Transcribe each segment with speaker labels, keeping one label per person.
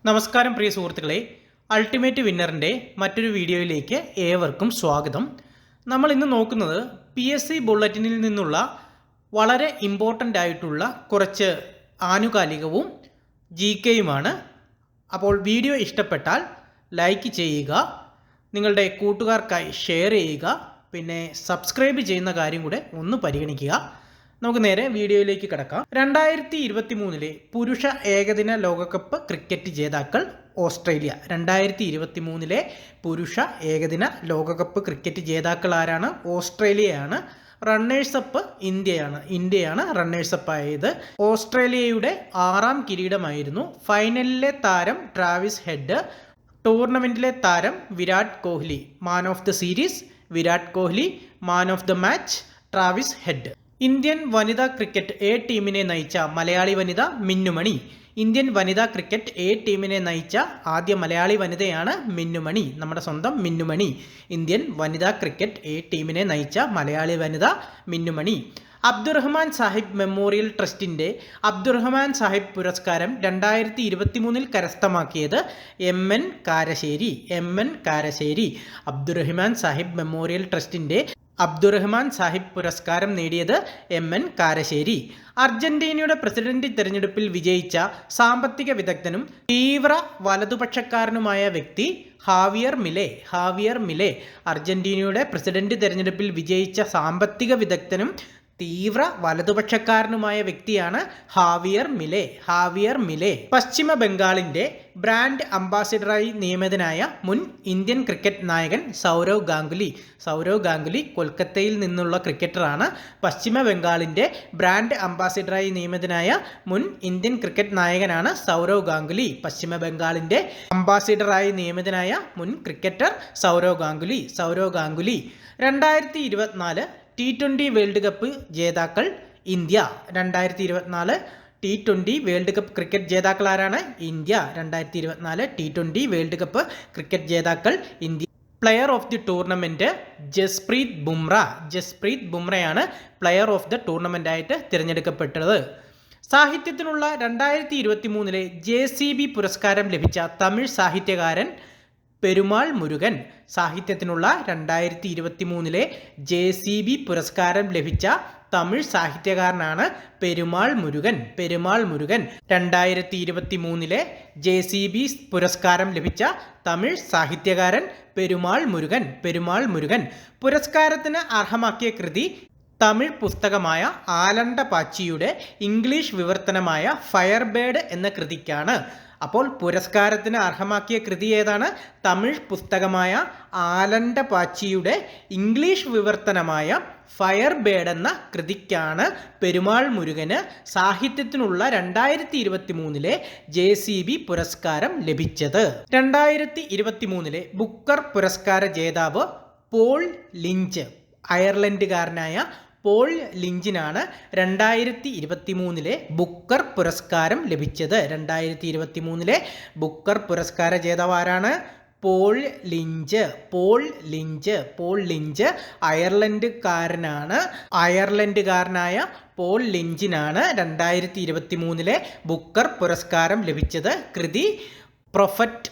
Speaker 1: നമസ്കാരം പ്രിയ സുഹൃത്തുക്കളെ, അൾട്ടിമേറ്റ് വിന്നറിൻ്റെ മറ്റൊരു വീഡിയോയിലേക്ക് ഏവർക്കും സ്വാഗതം. നമ്മൾ ഇന്ന് നോക്കുന്നത് PSC ബുള്ളറ്റിനിൽ നിന്നുള്ള വളരെ ഇമ്പോർട്ടൻ്റ് ആയിട്ടുള്ള കുറച്ച് ആനുകാലികവും GKയുമാണ്. അപ്പോൾ വീഡിയോ ഇഷ്ടപ്പെട്ടാൽ ലൈക്ക് ചെയ്യുക, നിങ്ങളുടെ കൂട്ടുകാർക്കായി ഷെയർ ചെയ്യുക, പിന്നെ സബ്സ്ക്രൈബ് ചെയ്യുന്ന കാര്യം കൂടെ ഒന്ന് പരിഗണിക്കുക. നമുക്ക് നേരെ വീഡിയോയിലേക്ക് കിടക്കാം. 2023 പുരുഷ ഏകദിന ലോകകപ്പ് ക്രിക്കറ്റ് ജേതാക്കൾ ഓസ്ട്രേലിയ. 2023 പുരുഷ ഏകദിന ലോകകപ്പ് ക്രിക്കറ്റ് ജേതാക്കൾ ആരാണ്? ഓസ്ട്രേലിയയാണ്. റണ്ണേഴ്സപ്പ് ഇന്ത്യയാണ് റണ്ണേഴ്സപ്പ് ആയത്. ഓസ്ട്രേലിയയുടെ 6ാം കിരീടമായിരുന്നു. ഫൈനലിലെ താരം ട്രാവിസ് ഹെഡ്, ടൂർണമെൻറ്റിലെ താരം Virat Kohli. Man of the series Virat Kohli, man of the match Travis head. Indian വനിതാ ക്രിക്കറ്റ് എ ടീമിനെ നയിച്ച മലയാളി വനിത മിന്നുമണി. ഇന്ത്യൻ വനിതാ ക്രിക്കറ്റ് എ ടീമിനെ നയിച്ച ആദ്യ മലയാളി വനിതയാണ് മിന്നുമണി, നമ്മുടെ സ്വന്തം മിന്നുമണി. ഇന്ത്യൻ വനിതാ ക്രിക്കറ്റ് എ ടീമിനെ നയിച്ച മലയാളി വനിത മിന്നുമണി. അബ്ദുറഹ്മാൻ സാഹിബ് മെമ്മോറിയൽ ട്രസ്റ്റിൻ്റെ അബ്ദുറഹ്മാൻ സാഹിബ് പുരസ്കാരം 2023 കരസ്ഥമാക്കിയത് MN കാരശ്ശേരി. അബ്ദുറഹ്മാൻ സാഹിബ് മെമ്മോറിയൽ ട്രസ്റ്റിൻ്റെ അബ്ദുറഹ്മാൻ സാഹിബ് പുരസ്കാരം നേടിയത് MN കാരശ്ശേരി. അർജന്റീനയുടെ പ്രസിഡന്റ് തെരഞ്ഞെടുപ്പിൽ വിജയിച്ച സാമ്പത്തിക വിദഗ്ധനും തീവ്ര വലതുപക്ഷക്കാരനുമായ വ്യക്തി ഹാവിയർ മിലെ. അർജന്റീനയുടെ പ്രസിഡന്റ് തെരഞ്ഞെടുപ്പിൽ വിജയിച്ച സാമ്പത്തിക വിദഗ്ധനും തീവ്ര വലതുപക്ഷക്കാരനുമായ വ്യക്തിയാണ് ഹാവിയർ മിലെ. പശ്ചിമ ബംഗാളിന്റെ ബ്രാൻഡ് അംബാസിഡറായി നിയമിതനായ മുൻ ഇന്ത്യൻ ക്രിക്കറ്റ് നായകൻ സൗരവ് ഗാംഗുലി കൊൽക്കത്തയിൽ നിന്നുള്ള ക്രിക്കറ്ററാണ്. പശ്ചിമ ബംഗാളിന്റെ ബ്രാൻഡ് അംബാസിഡറായി നിയമിതനായ മുൻ ഇന്ത്യൻ ക്രിക്കറ്റ് നായകനാണ് സൗരവ് ഗാംഗുലി. പശ്ചിമ ബംഗാളിന്റെ അംബാസിഡറായി നിയമിതനായ മുൻ cricketer Sourav Ganguly. 2024 T20 world cup ജേതാക്കൾ India. 2024 T20 world cup cricket ജേതാക്കൾ ആരാണ്? India. 2024 T20 world cup cricket ജേതാക്കൾ India. Player of the tournament Jasprit ബുംറയാണ് പ്ലെയർ ഓഫ് ദി ടൂർണമെൻ്റ് ആയിട്ട് തിരഞ്ഞെടുക്കപ്പെട്ടത്. സാഹിത്യത്തിനുള്ള 2023 JCB പുരസ്കാരം ലഭിച്ച തമിഴ് സാഹിത്യകാരൻ പെരുമാൾ മുരുകൻ. സാഹിത്യത്തിനുള്ള 2023 JCB പുരസ്കാരം ലഭിച്ച തമിഴ് സാഹിത്യകാരനാണ് പെരുമാൾ മുരുകൻ. 2023 JCB പുരസ്കാരം ലഭിച്ച തമിഴ് സാഹിത്യകാരൻ പെരുമാൾ മുരുകൻ. പുരസ്കാരത്തിന് അർഹമാക്കിയ കൃതി തമിഴ് പുസ്തകമായ ആലണ്ട പാച്ചിയുടെ ഇംഗ്ലീഷ് വിവർത്തനമായ ഫയർബേർഡ് എന്ന കൃതിക്കാണ്. അപ്പോൾ പുരസ്കാരത്തിന് അർഹമാക്കിയ കൃതി ഏതാണ്? തമിഴ് പുസ്തകമായ ആലണ്ട പാച്ചിയുടെ ഇംഗ്ലീഷ് വിവർത്തനമായ ഫയർബേർഡ് എന്ന കൃതിക്കാണ് പെരുമാൾ മുരുകന് സാഹിത്യത്തിനുള്ള 2023 JCB പുരസ്കാരം ലഭിച്ചത്. 2023 ബുക്കർ പുരസ്കാര ജേതാവ് പോൾ ലിഞ്ച്. അയർലൻഡുകാരനായ പോൾ ലിഞ്ചിനാണ് 2023 ബുക്കർ പുരസ്കാരം ലഭിച്ചത്. 2023 ബുക്കർ പുരസ്കാര ജേതാവ് ആരാണ്? പോൾ ലിഞ്ച് അയർലൻഡുകാരനായ പോൾ ലിഞ്ചിനാണ് 2023 ബുക്കർ പുരസ്കാരം ലഭിച്ചത്. കൃതി പ്രൊഫറ്റ്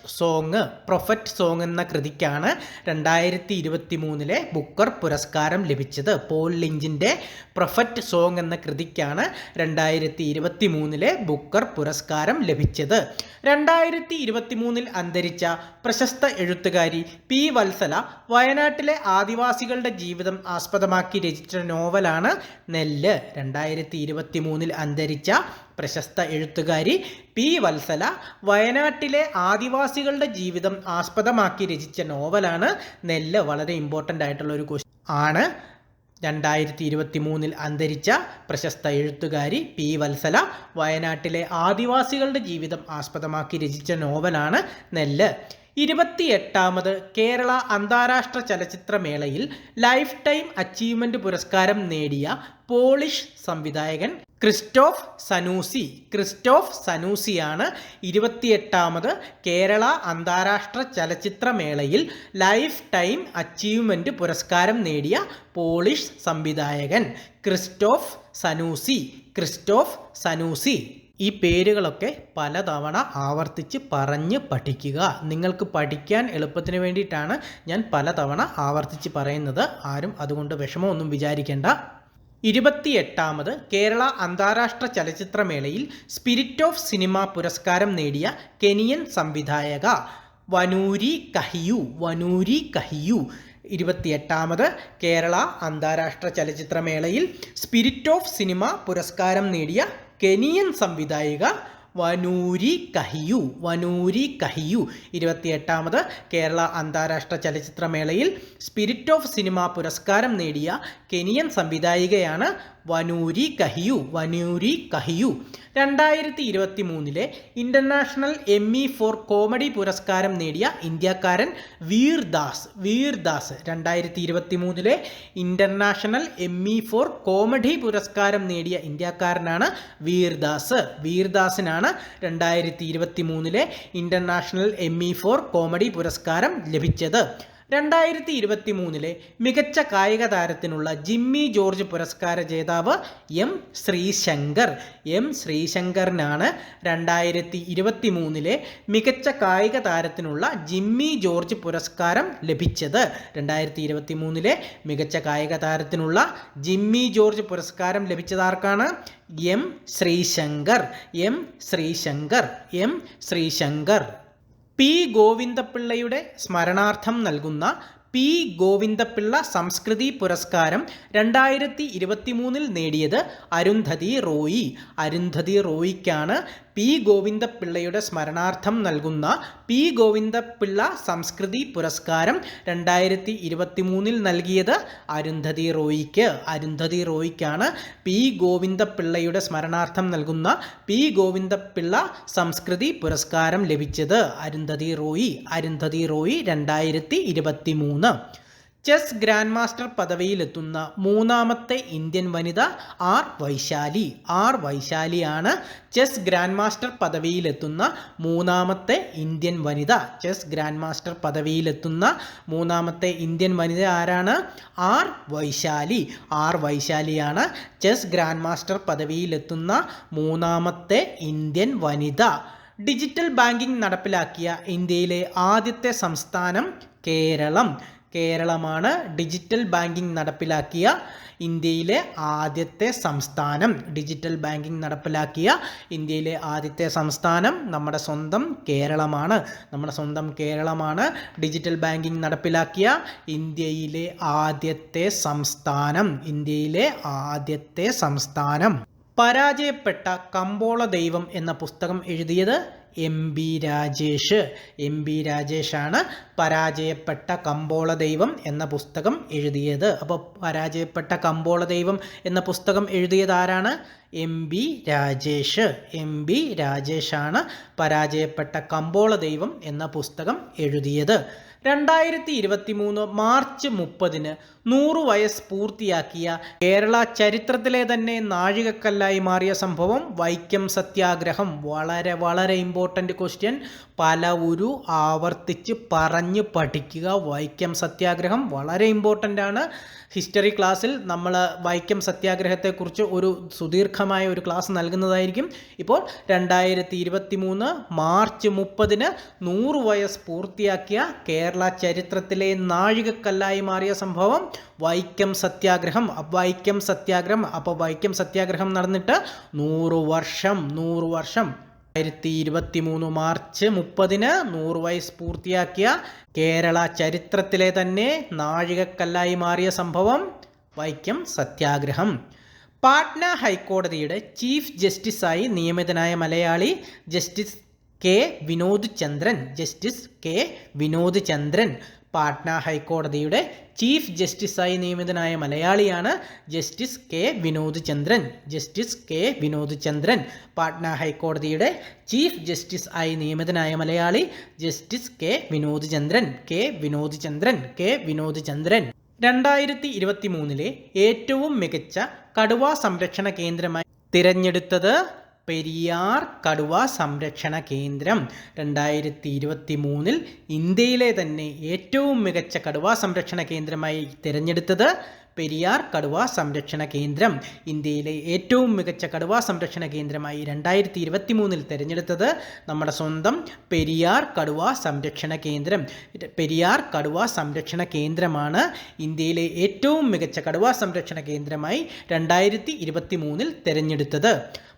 Speaker 1: സോങ് എന്ന കൃതിക്കാണ് 2023 ബുക്കർ പുരസ്കാരം ലഭിച്ചത്. പോൾ ലിഞ്ചിൻ്റെ പ്രൊഫറ്റ് സോങ് എന്ന കൃതിക്കാണ് 2023 ബുക്കർ പുരസ്കാരം ലഭിച്ചത്. 2023 അന്തരിച്ച പ്രശസ്ത എഴുത്തുകാരി P. വത്സല വയനാട്ടിലെ ആദിവാസികളുടെ ജീവിതം ആസ്പദമാക്കി രചിച്ച നോവലാണ് നെല്ല്. 2023 അന്തരിച്ച പ്രശസ്ത എഴുത്തുകാരി P. വത്സല വയനാട്ടിലെ ആദിവാസികളുടെ ജീവിതം ആസ്പദമാക്കി രചിച്ച നോവലാണ് നെല്ല്. വളരെ ഇമ്പോർട്ടൻ്റ് ആയിട്ടുള്ള ഒരു ക്വസ്റ്റ്യൻ ആണ്. 2023 അന്തരിച്ച പ്രശസ്ത എഴുത്തുകാരി P. വത്സല വയനാട്ടിലെ ആദിവാസികളുടെ ജീവിതം ആസ്പദമാക്കി രചിച്ച നോവലാണ് നെല്ല്. 28ാമത് കേരള അന്താരാഷ്ട്ര ചലച്ചിത്രമേളയിൽ ലൈഫ് ടൈം അച്ചീവ്മെന്റ് പുരസ്കാരം നേടിയ പോളിഷ് സംവിധായകൻ ക്രിസ്റ്റോഫ് സനൂസിയാണ് 28ാമത് കേരള അന്താരാഷ്ട്ര ചലച്ചിത്രമേളയിൽ ലൈഫ് ടൈം അച്ചീവ്മെന്റ് പുരസ്കാരം നേടിയ പോളിഷ് സംവിധായകൻ ക്രിസ്റ്റോഫ് സനൂസി. ഈ പേരുകളൊക്കെ പലതവണ ആവർത്തിച്ച് പറഞ്ഞ് പഠിക്കുക. നിങ്ങൾക്ക് പഠിക്കാൻ എളുപ്പത്തിന് വേണ്ടിയിട്ടാണ് ഞാൻ പലതവണ ആവർത്തിച്ച് പറയുന്നത്. ആരും അതുകൊണ്ട് വിഷമമൊന്നും വിചാരിക്കേണ്ട. 28ാമത് കേരള അന്താരാഷ്ട്ര ചലച്ചിത്രമേളയിൽ സ്പിരിറ്റ് ഓഫ് സിനിമ പുരസ്കാരം നേടിയ കെനിയൻ സംവിധായക വനൂരി കഹിയു. 28ാമത് കേരള അന്താരാഷ്ട്ര ചലച്ചിത്രമേളയിൽ സ്പിരിറ്റ് ഓഫ് സിനിമ പുരസ്കാരം നേടിയ കെനിയൻ സംവിധായിക വനൂരി കഹിയു. 28ാമത് കേരള അന്താരാഷ്ട്ര ചലച്ചിത്രമേളയിൽ സ്പിരിറ്റ് ഓഫ് സിനിമ പുരസ്കാരം നേടിയ കെനിയൻ സംവിധായികയാണ് വനൂരി കഹിയു. 2023 ഇന്റർനാഷണൽ എമ്മി ഫോർ കോമഡി പുരസ്കാരം നേടിയ ഇന്ത്യക്കാരൻ വീർദാസ്. 2023 ഇന്റർനാഷണൽ എമ്മി ഫോർ കോമഡി പുരസ്കാരം നേടിയ ഇന്ത്യക്കാരനാണ് വീർദാസ്. വീർദാസിനാണ് 2023 ഇന്റർനാഷണൽ എമ്മി ഫോർ കോമഡി പുരസ്കാരം ലഭിച്ചത്. 2023 മികച്ച കായിക താരത്തിനുള്ള ജിമ്മി ജോർജ് പുരസ്കാര ജേതാവ് എം ശ്രീശങ്കറിനാണ് 2023 മികച്ച കായിക താരത്തിനുള്ള ജിമ്മി ജോർജ് പുരസ്കാരം ലഭിച്ചത്. 2023 മികച്ച കായിക താരത്തിനുള്ള ജിമ്മി ജോർജ് പുരസ്കാരം ലഭിച്ചതാർക്കാണ്? എം ശ്രീശങ്കർ. പി ഗോവിന്ദപിള്ളയുടെ സ്മരണാർത്ഥം നൽകുന്ന പി ഗോവിന്ദപിള്ള സംസ്കൃതി പുരസ്കാരം 2023 നേടിയത് അരുന്ധതി റോയി. അരുന്ധതി റോയിക്കാണ് പി ഗോവിന്ദപിള്ളയുടെ സ്മരണാർത്ഥം നൽകുന്ന പി ഗോവിന്ദപിള്ള സംസ്കൃതി പുരസ്കാരം 2023 നൽകിയത് അരുന്ധതി റോയിക്കാണ് പി ഗോവിന്ദപിള്ളയുടെ സ്മരണാർത്ഥം നൽകുന്ന പി ഗോവിന്ദപിള്ള സംസ്കൃതി പുരസ്കാരം ലഭിച്ചത്. Arundhati Roy 2023. Chess grand master പദവിയിലെത്തുന്ന മൂന്നാമത്തെ ഇന്ത്യൻ വനിത ആർ വൈശാലിയാണ്. ചെസ് ഗ്രാൻഡ് മാസ്റ്റർ പദവിയിലെത്തുന്ന മൂന്നാമത്തെ ഇന്ത്യൻ വനിത. ചെസ് ഗ്രാൻഡ് മാസ്റ്റർ പദവിയിലെത്തുന്ന മൂന്നാമത്തെ ഇന്ത്യൻ വനിത ആരാണ്? ആർ വൈശാലിയാണ് ചെസ് ഗ്രാൻഡ് മാസ്റ്റർ പദവിയിലെത്തുന്ന മൂന്നാമത്തെ ഇന്ത്യൻ വനിത. ഡിജിറ്റൽ ബാങ്കിംഗ് നടപ്പിലാക്കിയ ഇന്ത്യയിലെ ആദ്യത്തെ സംസ്ഥാനം കേരളമാണ്. ഡിജിറ്റൽ ബാങ്കിംഗ് നടപ്പിലാക്കിയ ഇന്ത്യയിലെ ആദ്യത്തെ സംസ്ഥാനം. ഡിജിറ്റൽ ബാങ്കിംഗ് നടപ്പിലാക്കിയ ഇന്ത്യയിലെ ആദ്യത്തെ സംസ്ഥാനം നമ്മുടെ സ്വന്തം കേരളമാണ്. ഡിജിറ്റൽ ബാങ്കിംഗ് നടപ്പിലാക്കിയ ഇന്ത്യയിലെ ആദ്യത്തെ സംസ്ഥാനം. പരാജയപ്പെട്ട കമ്പോള ദൈവം എന്ന പുസ്തകം എഴുതിയത് എം ബി രാജേഷാണ് പരാജയപ്പെട്ട കമ്പോള ദൈവം എന്ന പുസ്തകം എഴുതിയത്. അപ്പോൾ പരാജയപ്പെട്ട കമ്പോള ദൈവം എന്ന പുസ്തകം എഴുതിയത് ആരാണ്? എം ബി രാജേഷാണ് പരാജയപ്പെട്ട കമ്പോള ദൈവം എന്ന പുസ്തകം എഴുതിയത്. 2023 മാർച്ച് 30 100 വയസ്സ് പൂർത്തിയാക്കിയ കേരള ചരിത്രത്തിലെ തന്നെ നാഴികക്കല്ലായി മാറിയ സംഭവം വൈക്കം സത്യാഗ്രഹം. വളരെ ഇമ്പോർട്ടൻ്റ് ക്വസ്റ്റ്യൻ. പലവരും ആവർത്തിച്ച് പറഞ്ഞ് പഠിക്കുക. വൈക്കം സത്യാഗ്രഹം വളരെ ഇമ്പോർട്ടൻ്റ് ആണ്. ഹിസ്റ്ററി ക്ലാസ്സിൽ നമ്മൾ വൈക്കം സത്യാഗ്രഹത്തെക്കുറിച്ച് ഒരു സുദീർഘമായ ഒരു ക്ലാസ് നൽകുന്നതായിരിക്കും. ഇപ്പോൾ 2023 മാർച്ച് 30 100 വയസ്സ് പൂർത്തിയാക്കിയ കേരള ചരിത്രത്തിലെ നാഴികക്കല്ലായി മാറിയ സംഭവം വൈക്കം സത്യാഗ്രഹം. അപ്പോൾ വൈക്കം സത്യാഗ്രഹം നടന്നിട്ട് 100 വർഷം. 2023 മാർച്ച് 30 100 വയസ്സ് പൂർത്തിയാക്കിയ കേരള ചരിത്രത്തിലെ തന്നെ നാഴികക്കല്ലായി മാറിയ സംഭവം വൈക്കം സത്യാഗ്രഹം. പാട്ന ഹൈക്കോടതിയുടെ ചീഫ് ജസ്റ്റിസായി നിയമിതനായ മലയാളി ജസ്റ്റിസ് കെ വിനോദ് ചന്ദ്രൻ. പാട്ന ഹൈക്കോടതിയുടെ ചീഫ് ജസ്റ്റിസായി നിയമിതനായ മലയാളിയാണ് ജസ്റ്റിസ് കെ വിനോദ് ചന്ദ്രൻ. പാട്ന ഹൈക്കോടതിയുടെ ചീഫ് ജസ്റ്റിസ് ആയി നിയമിതനായ മലയാളി ജസ്റ്റിസ് കെ വിനോദ് ചന്ദ്രൻ. 2023 ഏറ്റവും മികച്ച കടുവാ സംരക്ഷണ കേന്ദ്രമായി തിരഞ്ഞെടുത്തത് പെരിയാർ കടുവാ സംരക്ഷണ കേന്ദ്രം. 2023 ഇന്ത്യയിലെ തന്നെ ഏറ്റവും മികച്ച കടുവാ സംരക്ഷണ കേന്ദ്രമായി തിരഞ്ഞെടുത്തത് പെരിയാർ കടുവ സംരക്ഷണ കേന്ദ്രം. ഇന്ത്യയിലെ ഏറ്റവും മികച്ച കടുവ സംരക്ഷണ കേന്ദ്രമായി 2023 തിരഞ്ഞെടുത്തത് നമ്മുടെ സ്വന്തം പെരിയാർ കടുവ സംരക്ഷണ കേന്ദ്രം. പെരിയാർ കടുവ സംരക്ഷണ കേന്ദ്രമാണ് ഇന്ത്യയിലെ ഏറ്റവും മികച്ച കടുവ സംരക്ഷണ കേന്ദ്രമായി 2023 തിരഞ്ഞെടുത്തത്.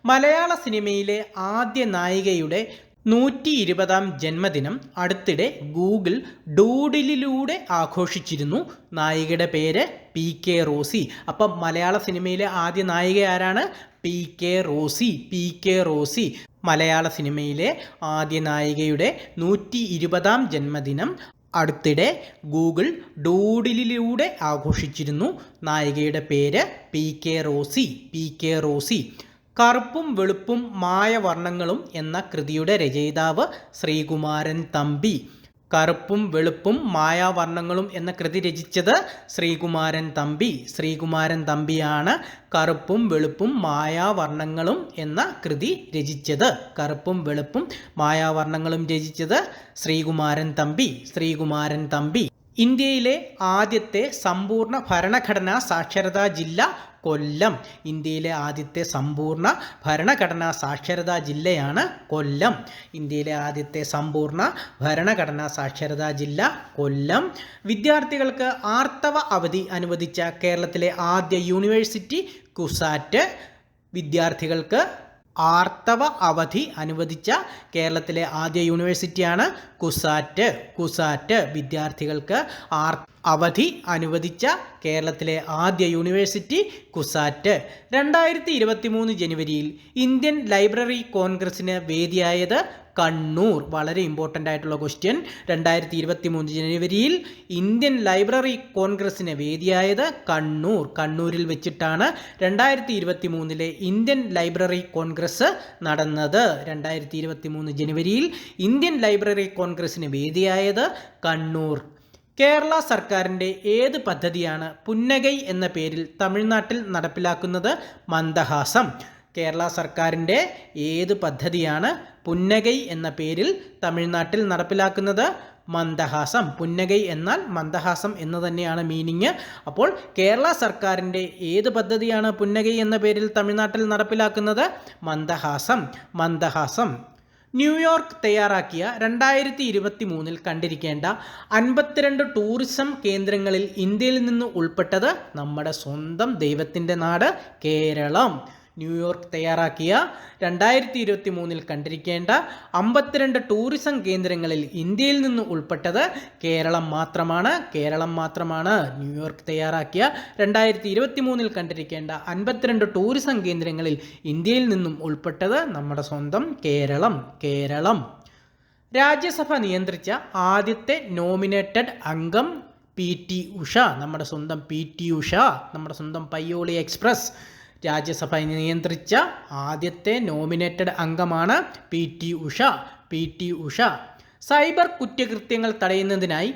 Speaker 1: മലയാള സിനിമയിലെ ആദ്യ നായികയുടെ 120ാം ജന്മദിനം അടുത്തിടെ ഗൂഗിൾ ഡൂഡിലിലൂടെ ആഘോഷിച്ചിരുന്നു. നായികയുടെ പേര് PK റോസി. അപ്പം മലയാള സിനിമയിലെ ആദ്യ നായിക ആരാണ്? PK Rossi. PK റോസി മലയാള സിനിമയിലെ ആദ്യ നായികയുടെ 120ാം ജന്മദിനം അടുത്തിടെ ഗൂഗിൾ ഡൂഡിലിലൂടെ ആഘോഷിച്ചിരുന്നു. നായികയുടെ പേര് PK റോസി. PK Rossi. കറുപ്പും വെളുപ്പും മായവർണ്ണങ്ങളും എന്ന കൃതിയുടെ രചയിതാവ് ശ്രീകുമാരൻ തമ്പി. കറുപ്പും വെളുപ്പും മായാവർണ്ണങ്ങളും എന്ന കൃതി രചിച്ചത് ശ്രീകുമാരൻ തമ്പി. ശ്രീകുമാരൻ തമ്പിയാണ് കറുപ്പും വെളുപ്പും മായാവർണ്ണങ്ങളും എന്ന കൃതി രചിച്ചത്. കറുപ്പും വെളുപ്പും മായാവർണ്ണങ്ങളും രചിച്ചത് ശ്രീകുമാരൻ തമ്പി. ശ്രീകുമാരൻ തമ്പി. ഇന്ത്യയിലെ ആദ്യത്തെ സമ്പൂർണ്ണ ഭരണഘടനാ സാക്ഷരതാ ജില്ല കൊല്ലം. ഇന്ത്യയിലെ ആദ്യത്തെ സമ്പൂർണ്ണ ഭരണഘടനാ സാക്ഷരതാ ജില്ലയാണ് കൊല്ലം. ഇന്ത്യയിലെ ആദ്യത്തെ സമ്പൂർണ്ണ ഭരണഘടനാ സാക്ഷരതാ ജില്ല കൊല്ലം. വിദ്യാർത്ഥികൾക്ക് ആർത്തവ അവധി അനുവദിച്ച കേരളത്തിലെ ആദ്യ യൂണിവേഴ്സിറ്റി കുസാറ്റ്. വിദ്യാർത്ഥികൾക്ക് ആർത്തവ അവധി അനുവദിച്ച കേരളത്തിലെ ആദ്യ യൂണിവേഴ്സിറ്റിയാണ് കുസാറ്റ്. കുസാറ്റ്. വിദ്യാർത്ഥികൾക്ക് അവധി അനുവദിച്ച കേരളത്തിലെ ആദ്യ യൂണിവേഴ്സിറ്റി കുസാറ്റ്. 2023 ജനുവരിയിൽ ഇന്ത്യൻ ലൈബ്രറി കോൺഗ്രസിന് വേദിയായത് കണ്ണൂർ. വളരെ ഇമ്പോർട്ടൻ്റ് ആയിട്ടുള്ള ക്വസ്റ്റ്യൻ. 2023 ജനുവരിയിൽ ഇന്ത്യൻ ലൈബ്രറി കോൺഗ്രസിന് വേദിയായത് കണ്ണൂർ. കണ്ണൂരിൽ വെച്ചിട്ടാണ് 2023 ഇന്ത്യൻ ലൈബ്രറി കോൺഗ്രസ് നടന്നത്. 2023 ജനുവരിയിൽ ഇന്ത്യൻ ലൈബ്രറി കോൺഗ്രസിന് വേദിയായത് കണ്ണൂർ. കേരള സർക്കാരിൻ്റെ ഏത് പദ്ധതിയാണ് പുന്നഗൈ എന്ന പേരിൽ തമിഴ്നാട്ടിൽ നടപ്പിലാക്കുന്നത്? മന്ദഹാസം. കേരള സർക്കാരിൻ്റെ ഏത് പദ്ധതിയാണ് പുന്നഗൈ എന്ന പേരിൽ തമിഴ്നാട്ടിൽ നടപ്പിലാക്കുന്നത്? മന്ദഹാസം. പുന്നഗൈ എന്നാൽ മന്ദഹാസം എന്ന് തന്നെയാണ് മീനിങ്. അപ്പോൾ കേരള സർക്കാരിൻ്റെ ഏത് പദ്ധതിയാണ് പുന്നഗൈ എന്ന പേരിൽ തമിഴ്നാട്ടിൽ നടപ്പിലാക്കുന്നത്? മന്ദഹാസം. മന്ദഹാസം. ന്യൂയോർക്ക് തയ്യാറാക്കിയ 2023 കണ്ടിരിക്കേണ്ട 52 ടൂറിസം കേന്ദ്രങ്ങളിൽ ഇന്ത്യയിൽ നിന്ന് ഉൾപ്പെട്ടത് നമ്മുടെ സ്വന്തം ദൈവത്തിൻ്റെ നാട് കേരളം. ന്യൂയോർക്ക് തയ്യാറാക്കിയ 2023 കണ്ടിരിക്കേണ്ട 52 ടൂറിസം കേന്ദ്രങ്ങളിൽ ഇന്ത്യയിൽ നിന്ന് ഉൾപ്പെട്ടത് കേരളം മാത്രമാണ്. കേരളം മാത്രമാണ്. ന്യൂയോർക്ക് തയ്യാറാക്കിയ 2023 കണ്ടിരിക്കേണ്ട 52 ടൂറിസം കേന്ദ്രങ്ങളിൽ ഇന്ത്യയിൽ നിന്നും ഉൾപ്പെട്ടത് നമ്മുടെ സ്വന്തം കേരളം. കേരളം. രാജ്യസഭ നിയന്ത്രിച്ച ആദ്യത്തെ നോമിനേറ്റഡ് അംഗം PT ഉഷ. നമ്മുടെ സ്വന്തം PT ഉഷ. നമ്മുടെ സ്വന്തം പയ്യോളി എക്സ്പ്രസ്. രാജ്യസഭ നിയന്ത്രിച്ച ആദ്യത്തെ നോമിനേറ്റഡ് അംഗമാണ് PT Usha. PT Usha. Cyber കുറ്റകൃത്യങ്ങൾ തടയുന്നതിനായി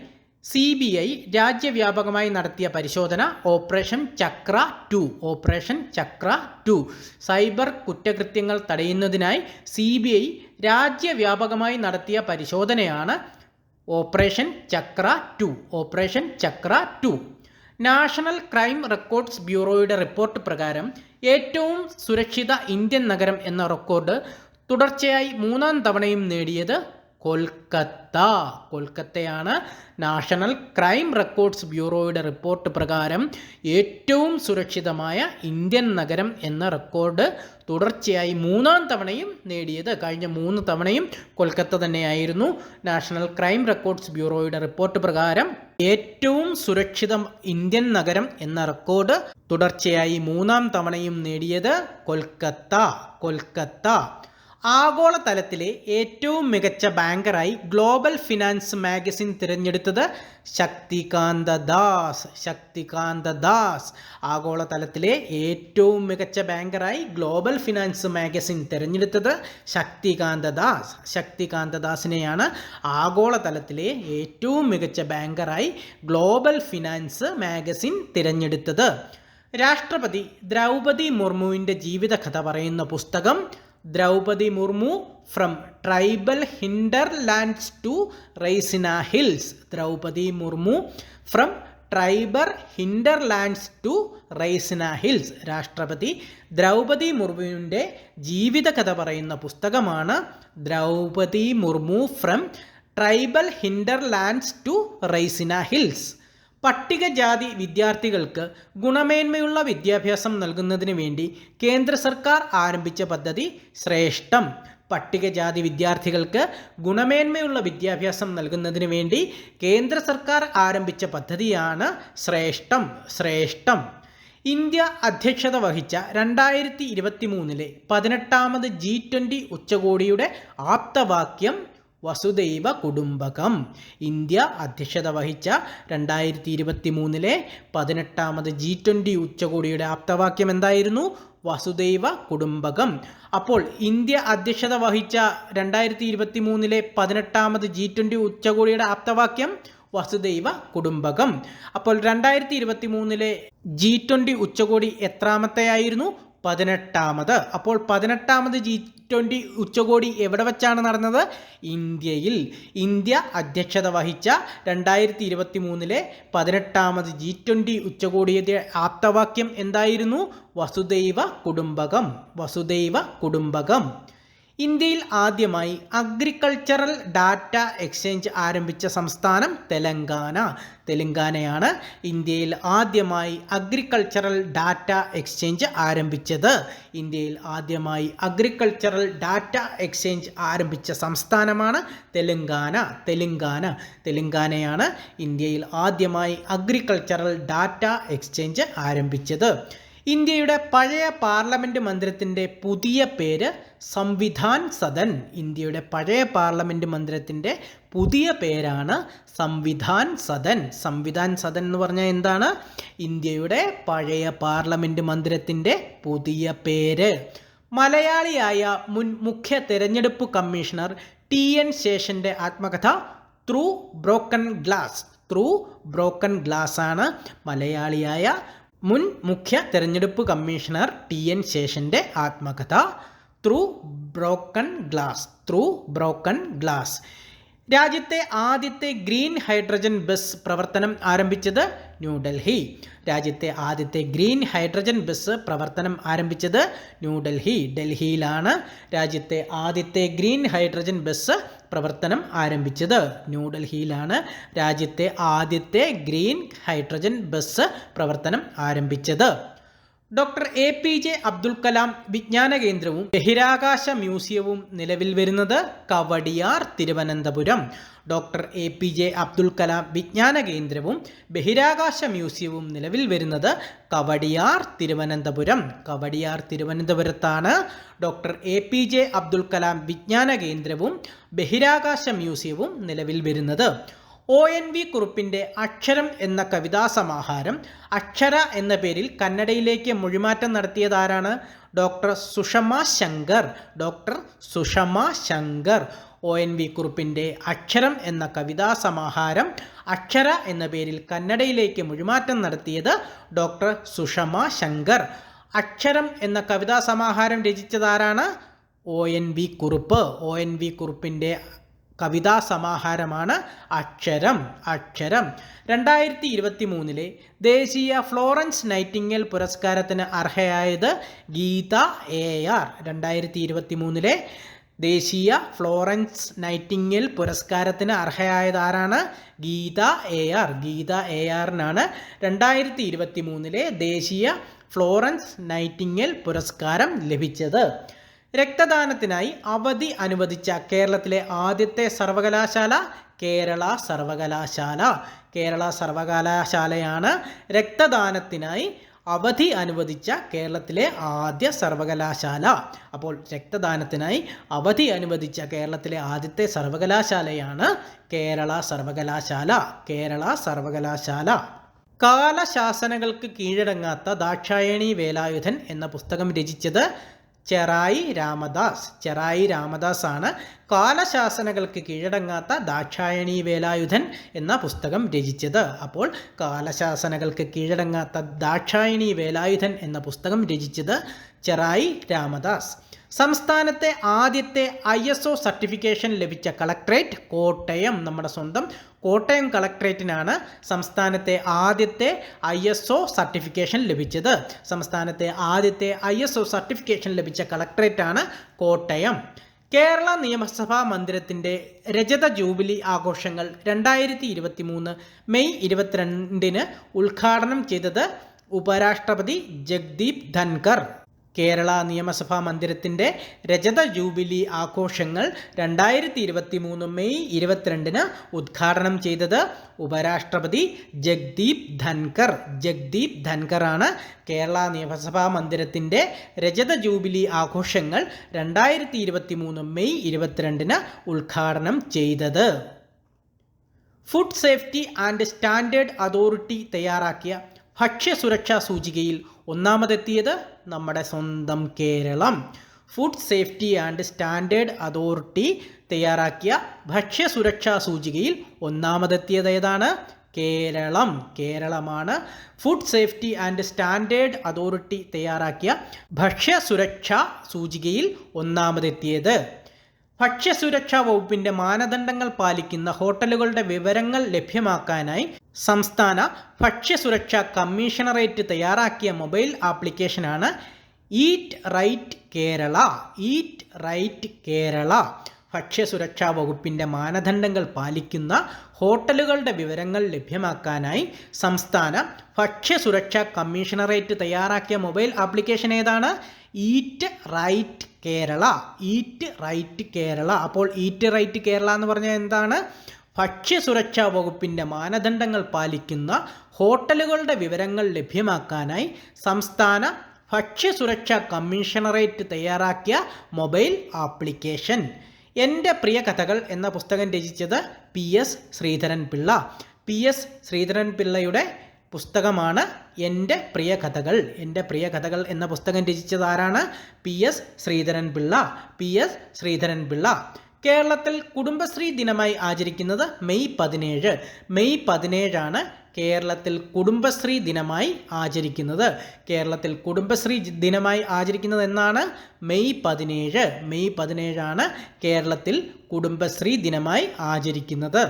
Speaker 1: CBI രാജ്യവ്യാപകമായി നടത്തിയ പരിശോധന ഓപ്പറേഷൻ ചക്ര 2. ഓപ്പറേഷൻ ചക്ര 2. സൈബർ കുറ്റകൃത്യങ്ങൾ തടയുന്നതിനായി CBI രാജ്യവ്യാപകമായി നടത്തിയ പരിശോധനയാണ് ഓപ്പറേഷൻ ചക്ര 2. ഓപ്പറേഷൻ ചക്ര 2. നാഷണൽ ക്രൈം റെക്കോർഡ്സ് ബ്യൂറോയുടെ റിപ്പോർട്ട് പ്രകാരം ഏറ്റവും സുരക്ഷിത ഇന്ത്യൻ നഗരം എന്ന റെക്കോർഡ് തുടർച്ചയായി 3ാം തവണയും നേടിയത് കൊൽക്കത്ത. കൊൽക്കത്തയാണ് നാഷണൽ ക്രൈം റെക്കോർഡ്സ് ബ്യൂറോയുടെ റിപ്പോർട്ട് പ്രകാരം ഏറ്റവും സുരക്ഷിതമായ ഇന്ത്യൻ നഗരം എന്ന റെക്കോർഡ് തുടർച്ചയായി 3ാം തവണയും നേടിയത്. കഴിഞ്ഞ 3 തവണയും കൊൽക്കത്ത തന്നെയായിരുന്നു. നാഷണൽ ക്രൈം റെക്കോർഡ്സ് ബ്യൂറോയുടെ റിപ്പോർട്ട് പ്രകാരം ഏറ്റവും സുരക്ഷിത ഇന്ത്യൻ നഗരം എന്ന റെക്കോർഡ് തുടർച്ചയായി 3ാം തവണയും നേടിയത് കൊൽക്കത്ത. കൊൽക്കത്ത. ആഗോളതലത്തിലെ ഏറ്റവും മികച്ച ബാങ്കറായി ഗ്ലോബൽ ഫിനാൻസ് മാഗസിൻ തിരഞ്ഞെടുത്തത് ശക്തികാന്ത ദാസ്. ശക്തികാന്ത ദാസ്. ആഗോളതലത്തിലെ ഏറ്റവും മികച്ച ബാങ്കറായി ഗ്ലോബൽ ഫിനാൻസ് മാഗസിൻ തിരഞ്ഞെടുത്തത് ശക്തികാന്ത ദാസ്. ശക്തികാന്ത ദാസിനെയാണ് ആഗോളതലത്തിലെ ഏറ്റവും മികച്ച ബാങ്കറായി ഗ്ലോബൽ ഫിനാൻസ് മാഗസിൻ തിരഞ്ഞെടുത്തത്. രാഷ്ട്രപതി ദ്രൗപദി മുർമുവിൻ്റെ ജീവിതകഥ പറയുന്ന പുസ്തകം Draupadi Murmu from tribal hinterlands to Raisina hills. Draupadi Murmu from tribal hinterlands to Raisina hills. രാഷ്ട്രപതി ദ്രൗപദി മുർമുവിൻ്റെ ജീവിതകഥ പറയുന്ന പുസ്തകമാണ് Draupadi Murmu from tribal hinterlands to Raisina hills. പട്ടികജാതി വിദ്യാർത്ഥികൾക്ക് ഗുണമേന്മയുള്ള വിദ്യാഭ്യാസം നൽകുന്നതിന് വേണ്ടി കേന്ദ്ര സർക്കാർ ആരംഭിച്ച പദ്ധതി ശ്രേഷ്ഠം. പട്ടികജാതി വിദ്യാർത്ഥികൾക്ക് ഗുണമേന്മയുള്ള വിദ്യാഭ്യാസം നൽകുന്നതിന് വേണ്ടി കേന്ദ്ര സർക്കാർ ആരംഭിച്ച പദ്ധതിയാണ് ശ്രേഷ്ഠം. ഇന്ത്യ അധ്യക്ഷത വഹിച്ച 2023 18ാമത് G20 ഉച്ചകോടിയുടെ ആപ്തവാക്യം വസുദൈവ കുടുംബകം. ഇന്ത്യ അധ്യക്ഷത വഹിച്ച 2023 18ാമത് G20 ഉച്ചകോടിയുടെ ആപ്തവാക്യം എന്തായിരുന്നു? വസുദൈവ കുടുംബകം. അപ്പോൾ ഇന്ത്യ അധ്യക്ഷത വഹിച്ച 2023 18ാമത് G20 ഉച്ചകോടിയുടെ ആപ്തവാക്യം വസുദൈവ കുടുംബകം. അപ്പോൾ 2023 G20 ഉച്ചകോടി എത്രാമത്തെയായിരുന്നു? 18ാമത്. അപ്പോൾ 18ാമത് G20 ഉച്ചകോടി എവിടെ വെച്ചാണ് നടന്നത്? ഇന്ത്യയിൽ. ഇന്ത്യ അധ്യക്ഷത വഹിച്ച 2023 18ാമത് G20 ഉച്ചകോടിയുടെ ആപ്തവാക്യം എന്തായിരുന്നു? വസുദൈവ കുടുംബകം. ഇന്ത്യയിൽ ആദ്യമായി അഗ്രികൾച്ചറൽ ഡാറ്റ എക്സ്ചേഞ്ച് ആരംഭിച്ച സംസ്ഥാനം തെലങ്കാനയാണ്. ഇന്ത്യയിൽ ആദ്യമായി അഗ്രികൾച്ചറൽ ഡാറ്റ എക്സ്ചേഞ്ച് ആരംഭിച്ചത്. ഇന്ത്യയിൽ ആദ്യമായി അഗ്രികൾച്ചറൽ ഡാറ്റ എക്സ്ചേഞ്ച് ആരംഭിച്ച സംസ്ഥാനമാണ് തെലങ്കാനയാണ് ഇന്ത്യയിൽ ആദ്യമായി അഗ്രികൾച്ചറൽ ഡാറ്റ എക്സ്ചേഞ്ച് ആരംഭിച്ചത്. ഇന്ത്യയുടെ പഴയ പാർലമെൻറ്റ് മന്ദിരത്തിൻ്റെ പുതിയ പേര് സംവിധാൻ സദൻ. ഇന്ത്യയുടെ പഴയ പാർലമെൻറ്റ് മന്ദിരത്തിൻ്റെ പുതിയ പേരാണ് സംവിധാൻ സദൻ എന്ന് പറഞ്ഞാൽ എന്താണ്? ഇന്ത്യയുടെ പഴയ പാർലമെൻറ്റ് മന്ദിരത്തിൻ്റെ പുതിയ പേര്. മലയാളിയായ മുൻ മുഖ്യ തെരഞ്ഞെടുപ്പ് കമ്മീഷണർ TN ശേഷൻ്റെ ആത്മകഥ ത്രൂ ബ്രോക്കൺ ഗ്ലാസ് ആണ്. മലയാളിയായ മുൻ മുഖ്യ തെരഞ്ഞെടുപ്പ് കമ്മീഷണർ TN ശേഷൻ്റെ ആത്മകഥ ത്രൂ ബ്രോക്കൺ ഗ്ലാസ്. രാജ്യത്തെ ആദ്യത്തെ ഗ്രീൻ ഹൈഡ്രജൻ ബസ് പ്രവർത്തനം ആരംഭിച്ചത് ന്യൂഡൽഹി. രാജ്യത്തെ ആദ്യത്തെ ഗ്രീൻ ഹൈഡ്രജൻ ബസ് പ്രവർത്തനം ആരംഭിച്ചത് ഡൽഹിയിലാണ് രാജ്യത്തെ ആദ്യത്തെ ഗ്രീൻ ഹൈഡ്രജൻ ബസ് പ്രവർത്തനം ആരംഭിച്ചത്. ന്യൂഡൽഹിയിലാണ് രാജ്യത്തെ ആദ്യത്തെ ഗ്രീൻ ഹൈഡ്രജൻ ബസ് പ്രവർത്തനം ആരംഭിച്ചത്. ഡോക്ടർ APJ അബ്ദുൽ കലാം വിജ്ഞാന കേന്ദ്രവും ബഹിരാകാശ മ്യൂസിയവും നിലവിൽ വരുന്നത് കവടിയാർ, തിരുവനന്തപുരം. ഡോക്ടർ APJ അബ്ദുൽ കലാം വിജ്ഞാന കേന്ദ്രവും ബഹിരാകാശ മ്യൂസിയവും നിലവിൽ വരുന്നത് കവടിയാർ, തിരുവനന്തപുരത്താണ് ഡോക്ടർ APJ അബ്ദുൽ കലാം വിജ്ഞാന കേന്ദ്രവും ബഹിരാകാശ മ്യൂസിയവും നിലവിൽ വരുന്നത്. ONV കുറുപ്പിൻ്റെ അക്ഷരം എന്ന കവിതാസമാഹാരം അക്ഷര എന്ന പേരിൽ കന്നഡയിലേക്ക് മൊഴിമാറ്റം നടത്തിയതാരാണ്? ഡോക്ടർ സുഷമ ശങ്കർ. ONV കുറുപ്പിൻ്റെ അക്ഷരം എന്ന കവിതാസമാഹാരം അക്ഷര എന്ന പേരിൽ കന്നഡയിലേക്ക് മൊഴിമാറ്റം നടത്തിയത് ഡോക്ടർ സുഷമ ശങ്കർ. അക്ഷരം എന്ന കവിതാസമാഹാരം രചിച്ചതാരാണ്? ONV കുറുപ്പ്. ONV കുറുപ്പിൻ്റെ കവിതാ സമാഹാരമാണ് അക്ഷരം. 2023 ദേശീയ ഫ്ലോറൻസ് നൈറ്റിംഗേൽ പുരസ്കാരത്തിന് അർഹയായത് ഗീത AR. 2023 ദേശീയ ഫ്ലോറൻസ് നൈറ്റിംഗേൽ പുരസ്കാരത്തിന് അർഹയായത് ആരാണ്? ഗീത ARനാണ് 2023 ദേശീയ ഫ്ലോറൻസ് നൈറ്റിംഗേൽ പുരസ്കാരം ലഭിച്ചത്. രക്തദാനത്തിനായി അവധി അനുവദിച്ച കേരളത്തിലെ ആദ്യത്തെ സർവകലാശാല കേരള സർവകലാശാലയാണ്. രക്തദാനത്തിനായി അവധി അനുവദിച്ച കേരളത്തിലെ ആദ്യ സർവകലാശാല. അപ്പോൾ രക്തദാനത്തിനായി അവധി അനുവദിച്ച കേരളത്തിലെ ആദ്യത്തെ സർവകലാശാലയാണ് കേരള സർവകലാശാല. കാലശാസനകൾക്ക് കീഴടങ്ങാത്ത ദാക്ഷായണി വേലായുധൻ എന്ന പുസ്തകം രചിച്ചത് ചെറായി രാമദാസ് ആണ്. കാലശാസനകൾക്ക് കീഴടങ്ങാത്ത ദാക്ഷായണി വേലായുധൻ എന്ന പുസ്തകം രചിച്ചത്. അപ്പോൾ കാലശാസനകൾക്ക് കീഴടങ്ങാത്ത ദാക്ഷായണി വേലായുധൻ എന്ന പുസ്തകം രചിച്ചത് ചെറായി രാമദാസ്. സംസ്ഥാനത്തെ ആദ്യത്തെ ISO സർട്ടിഫിക്കേഷൻ ലഭിച്ച കളക്ട്രേറ്റ് കോട്ടയം. നമ്മുടെ സ്വന്തം കോട്ടയം കളക്ട്രേറ്റിനാണ് സംസ്ഥാനത്തെ ആദ്യത്തെ ISO സർട്ടിഫിക്കേഷൻ ലഭിച്ചത്. സംസ്ഥാനത്തെ ആദ്യത്തെ ISO സർട്ടിഫിക്കേഷൻ ലഭിച്ച കളക്ട്രേറ്റാണ് കോട്ടയം. കേരള നിയമസഭാ മന്ദിരത്തിൻ്റെ രജത ജൂബിലി ആഘോഷങ്ങൾ 2023 മെയ് 22 ഉദ്ഘാടനം ചെയ്തത് ഉപരാഷ്ട്രപതി ജഗ്ദീപ് ധൻകർ. കേരള നിയമസഭാ മന്ദിരത്തിൻ്റെ രജത ജൂബിലി ആഘോഷങ്ങൾ 2023 മെയ് 22 ഉദ്ഘാടനം ചെയ്തത് ഉപരാഷ്ട്രപതി ജഗ്ദീപ് ധൻകർ. ജഗ്ദീപ് ധൻകറാണ് കേരള നിയമസഭാ മന്ദിരത്തിൻ്റെ രജത ജൂബിലി ആഘോഷങ്ങൾ 2023 മെയ് 22 ഉദ്ഘാടനം ചെയ്തത്. Food safety and standard authority തയ്യാറാക്കിയ ഭക്ഷ്യസുരക്ഷാ സൂചികയിൽ ഒന്നാമതെത്തിയത് നമ്മുടെ സ്വന്തം Keralam. Food safety and standard authority തയ്യാറാക്കിയ ഭക്ഷ്യസുരക്ഷാ സൂചികയിൽ ഒന്നാമതെത്തിയത് ഏതാണ്? കേരളം. കേരളമാണ് food safety and standard authority തയ്യാറാക്കിയ ഭക്ഷ്യസുരക്ഷാ സൂചികയിൽ ഒന്നാമതെത്തിയത്. ഭക്ഷ്യസുരക്ഷാ വകുപ്പിൻ്റെ മാനദണ്ഡങ്ങൾ പാലിക്കുന്ന ഹോട്ടലുകളുടെ വിവരങ്ങൾ ലഭ്യമാക്കാനായി സംസ്ഥാന ഭക്ഷ്യസുരക്ഷാ കമ്മീഷണറേറ്റ് തയ്യാറാക്കിയ മൊബൈൽ ആപ്ലിക്കേഷനാണ് eat right Kerala. Eat right Kerala. ഭക്ഷ്യസുരക്ഷാ വകുപ്പിൻ്റെ മാനദണ്ഡങ്ങൾ പാലിക്കുന്ന ഹോട്ടലുകളുടെ വിവരങ്ങൾ ലഭ്യമാക്കാനായി സംസ്ഥാന ഭക്ഷ്യസുരക്ഷാ കമ്മീഷണറേറ്റ് തയ്യാറാക്കിയ മൊബൈൽ ആപ്ലിക്കേഷൻ ഏതാണ്? Eat right Kerala. Eat right Kerala. അപ്പോൾ ഈറ്റ് റൈറ്റ് കേരള എന്ന് പറഞ്ഞാൽ എന്താണ്? ഭക്ഷ്യസുരക്ഷാ വകുപ്പിൻ്റെ മാനദണ്ഡങ്ങൾ പാലിക്കുന്ന ഹോട്ടലുകളുടെ വിവരങ്ങൾ ലഭ്യമാക്കാനായി സംസ്ഥാന ഭക്ഷ്യസുരക്ഷാ കമ്മീഷണറേറ്റ് തയ്യാറാക്കിയ മൊബൈൽ ആപ്ലിക്കേഷൻ. എൻ്റെ പ്രിയ കഥകൾ എന്ന പുസ്തകം രചിച്ചത് PS ശ്രീധരൻപിള്ള. PS ശ്രീധരൻപിള്ളയുടെ പുസ്തകമാണ് എൻ്റെ പ്രിയ കഥകൾ. എൻ്റെ പ്രിയ കഥകൾ എന്ന പുസ്തകം രചിച്ചത് ആരാണ്? PS ശ്രീധരൻപിള്ള. PS ശ്രീധരൻപിള്ള. കേരളത്തിൽ കുടുംബശ്രീ ദിനമായി ആചരിക്കുന്നത് മെയ് 17. മെയ് 17 കേരളത്തിൽ കുടുംബശ്രീ ദിനമായി ആചരിക്കുന്നത്. കേരളത്തിൽ കുടുംബശ്രീ ദിനമായി ആചരിക്കുന്നത് എന്നാണ്? മെയ് 17. മെയ് 17 കേരളത്തിൽ കുടുംബശ്രീ ദിനമായി ആചരിക്കുന്നത്.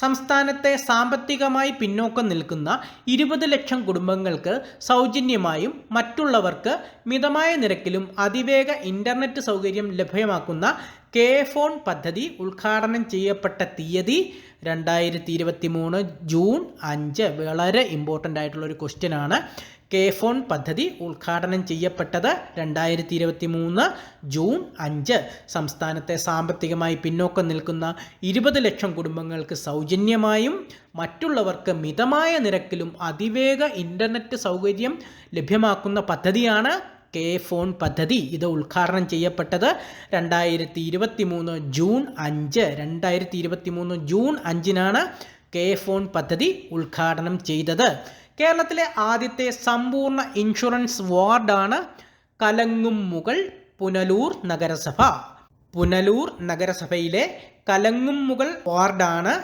Speaker 1: സംസ്ഥാനത്തെ സാമ്പത്തികമായി പിന്നോക്കം നിൽക്കുന്ന 20 ലക്ഷം കുടുംബങ്ങൾക്ക് സൗജന്യമായും മറ്റുള്ളവർക്ക് മിതമായ നിരക്കിലും അതിവേഗ ഇൻ്റർനെറ്റ് സൗകര്യം ലഭ്യമാക്കുന്ന കെ-ഫോൺ പദ്ധതി ഉദ്ഘാടനം ചെയ്യപ്പെട്ട തീയതി 2023 ജൂൺ 5. വളരെ ഇമ്പോർട്ടൻ്റ് ആയിട്ടുള്ളൊരു ക്വസ്റ്റ്യനാണ്. കെ-ഫോൺ പദ്ധതി ഉദ്ഘാടനം ചെയ്യപ്പെട്ടത് 2023 ജൂൺ 5. സംസ്ഥാനത്തെ സാമ്പത്തികമായി പിന്നോക്കം നിൽക്കുന്ന 20 ലക്ഷം കുടുംബങ്ങൾക്ക് സൗജന്യമായും മറ്റുള്ളവർക്ക് മിതമായ നിരക്കിലും അതിവേഗ ഇൻ്റർനെറ്റ് സൗകര്യം ലഭ്യമാക്കുന്ന പദ്ധതിയാണ് കെ-ഫോൺ പദ്ധതി. ഇത് ഉദ്ഘാടനം ചെയ്യപ്പെട്ടത് 2023 ജൂൺ 5. 2023 ജൂൺ 5 കെ-ഫോൺ പദ്ധതി ഉദ്ഘാടനം ചെയ്തത്. കേരളത്തിലെ ആദ്യത്തെ സമ്പൂർണ്ണ ഇൻഷുറൻസ് വാർഡാണ് കലങ്ങുംമുകൾ പുനലൂർ നഗരസഭ. പുനലൂർ നഗരസഭയിലെ കലങ്ങുംമുകൾ വാർഡാണ്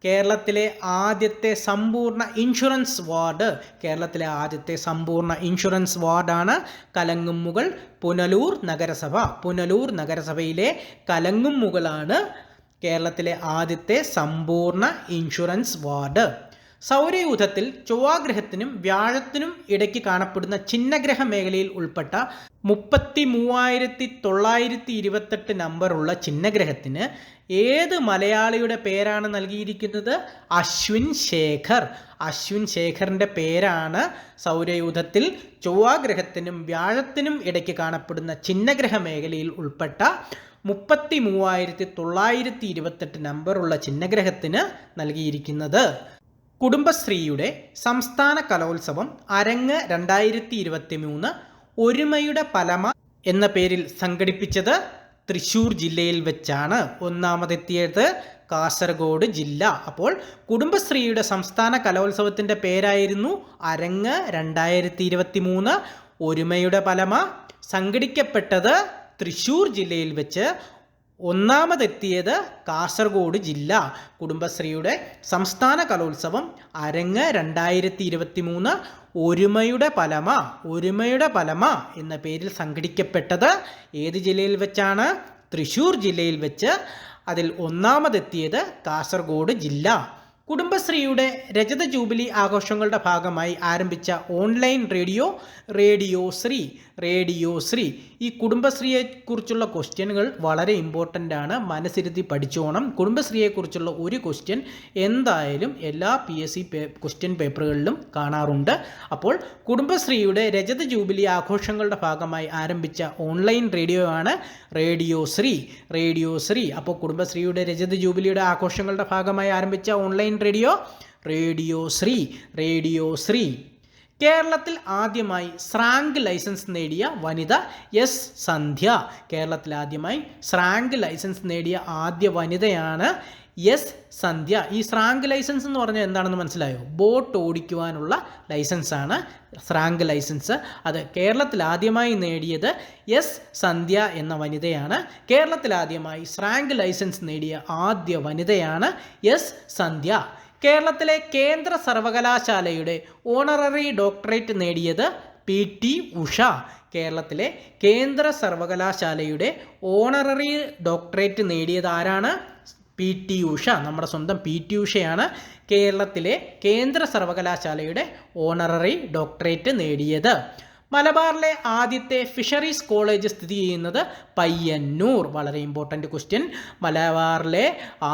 Speaker 1: കേരളത്തിലെ ആദ്യത്തെ സമ്പൂർണ്ണ ഇൻഷുറൻസ് വാർഡ്. കേരളത്തിലെ ആദ്യത്തെ സമ്പൂർണ്ണ ഇൻഷുറൻസ് വാർഡാണ് കലങ്ങുംമുകൾ പുനലൂർ നഗരസഭ. പുനലൂർ നഗരസഭയിലെ കലങ്ങുംമുകളാണ് കേരളത്തിലെ ആദ്യത്തെ സമ്പൂർണ്ണ ഇൻഷുറൻസ് വാർഡ്. സൗരയൂഥത്തിൽ ചൊവ്വാഗ്രഹത്തിനും വ്യാഴത്തിനും ഇടയ്ക്ക് കാണപ്പെടുന്ന ഛിന്നഗ്രഹ മേഖലയിൽ ഉൾപ്പെട്ട 33,928 നമ്പറുള്ള ഛിന്നഗ്രഹത്തിന് ഏത് മലയാളിയുടെ പേരാണ് നൽകിയിരിക്കുന്നത്? അശ്വിൻ ശേഖർ. അശ്വിൻ ശേഖറിൻ്റെ പേരാണ് സൗരയൂഥത്തിൽ ചൊവ്വാഗ്രഹത്തിനും വ്യാഴത്തിനും ഇടയ്ക്ക് കാണപ്പെടുന്ന ഛിന്നഗ്രഹ മേഖലയിൽ ഉൾപ്പെട്ട 33,928 നമ്പറുള്ള ഛിന്നഗ്രഹത്തിന് നൽകിയിരിക്കുന്നത്. കുടുംബശ്രീയുടെ സംസ്ഥാന കലോത്സവം അരങ്ങ് 2023 ഒരുമയുടെ പലമ എന്ന പേരിൽ സംഘടിപ്പിച്ചത് തൃശ്ശൂർ ജില്ലയിൽ വെച്ചാണ്. ഒന്നാമതെത്തിയത് കാസർഗോഡ് ജില്ല. അപ്പോൾ കുടുംബശ്രീയുടെ സംസ്ഥാന കലോത്സവത്തിൻ്റെ പേരായിരുന്നു അരങ്ങ് 2023. ഒരുമയുടെ പലമ സംഘടിക്കപ്പെട്ടത് തൃശ്ശൂർ ജില്ലയിൽ വെച്ച്. ഒന്നാമതെത്തിയത് കാസർഗോഡ് ജില്ല. കുടുംബശ്രീയുടെ സംസ്ഥാന കലോത്സവം അരങ്ങ് 2023 ഒരുമയുടെ പലമ എന്ന പേരിൽ സംഘടിക്കപ്പെട്ടത് ഏത് ജില്ലയിൽ വെച്ചാണ്? തൃശ്ശൂർ ജില്ലയിൽ വെച്ച്. അതിൽ ഒന്നാമതെത്തിയത് കാസർഗോഡ് ജില്ല. കുടുംബശ്രീയുടെ രജത ജൂബിലി ആഘോഷങ്ങളുടെ ഭാഗമായി ആരംഭിച്ച ഓൺലൈൻ റേഡിയോ ശ്രീ. ഈ കുടുംബശ്രീയെക്കുറിച്ചുള്ള ക്വസ്റ്റ്യനുകൾ വളരെ ഇമ്പോർട്ടൻ്റ് ആണ്, മനസ്സിരുത്തി പഠിച്ചോണം. കുടുംബശ്രീയെക്കുറിച്ചുള്ള ഒരു ക്വസ്റ്റ്യൻ എന്തായാലും എല്ലാ PSC ക്വസ്റ്റ്യൻ പേപ്പറുകളിലും കാണാറുണ്ട്. അപ്പോൾ കുടുംബശ്രീയുടെ രജത ജൂബിലി ആഘോഷങ്ങളുടെ ഭാഗമായി ആരംഭിച്ച ഓൺലൈൻ റേഡിയോ ആണ് റേഡിയോ ശ്രീ. അപ്പോൾ കുടുംബശ്രീയുടെ രജത ജൂബിലിയുടെ ആഘോഷങ്ങളുടെ ഭാഗമായി ആരംഭിച്ച ഓൺലൈൻ റേഡിയോ ശ്രീ. കേരളത്തിൽ ആദ്യമായി സ്രാങ്ക് ലൈസൻസ് നേടിയ വനിത എസ് സന്ധ്യ. കേരളത്തിൽ ആദ്യമായി സ്രാങ്ക് ലൈസൻസ് നേടിയ ആദ്യ വനിതയാണ് എസ് സന്ധ്യ. ഈ സ്രാങ്ക് ലൈസൻസ് എന്ന് പറഞ്ഞാൽ എന്താണെന്ന് മനസ്സിലായോ? ബോട്ട് ഓടിക്കുവാനുള്ള ലൈസൻസാണ് സ്രാങ്ക് ലൈസൻസ്. അത് കേരളത്തിൽ ആദ്യമായി നേടിയത് എസ് സന്ധ്യ എന്ന വനിതയാണ്. കേരളത്തിൽ ആദ്യമായി സ്രാങ്ക് ലൈസൻസ് നേടിയ ആദ്യ വനിതയാണ് എസ് സന്ധ്യ. കേരളത്തിലെ കേന്ദ്ര സർവകലാശാലയുടെ ഓണററി ഡോക്ടറേറ്റ് നേടിയത് PT ഉഷ. കേരളത്തിലെ കേന്ദ്ര സർവകലാശാലയുടെ ഓണററി ഡോക്ടറേറ്റ് നേടിയത് ആരാണ്? PT ഉഷ. നമ്മുടെ സ്വന്തം PT ഉഷയാണ് കേരളത്തിലെ കേന്ദ്ര സർവകലാശാലയുടെ ഓണററി ഡോക്ടറേറ്റ് നേടിയത്. മലബാറിലെ ആദ്യത്തെ ഫിഷറീസ് കോളേജ് സ്ഥിതി ചെയ്യുന്നത് പയ്യന്നൂർ. വളരെ ഇമ്പോർട്ടൻ്റ് ക്വസ്റ്റ്യൻ. മലബാറിലെ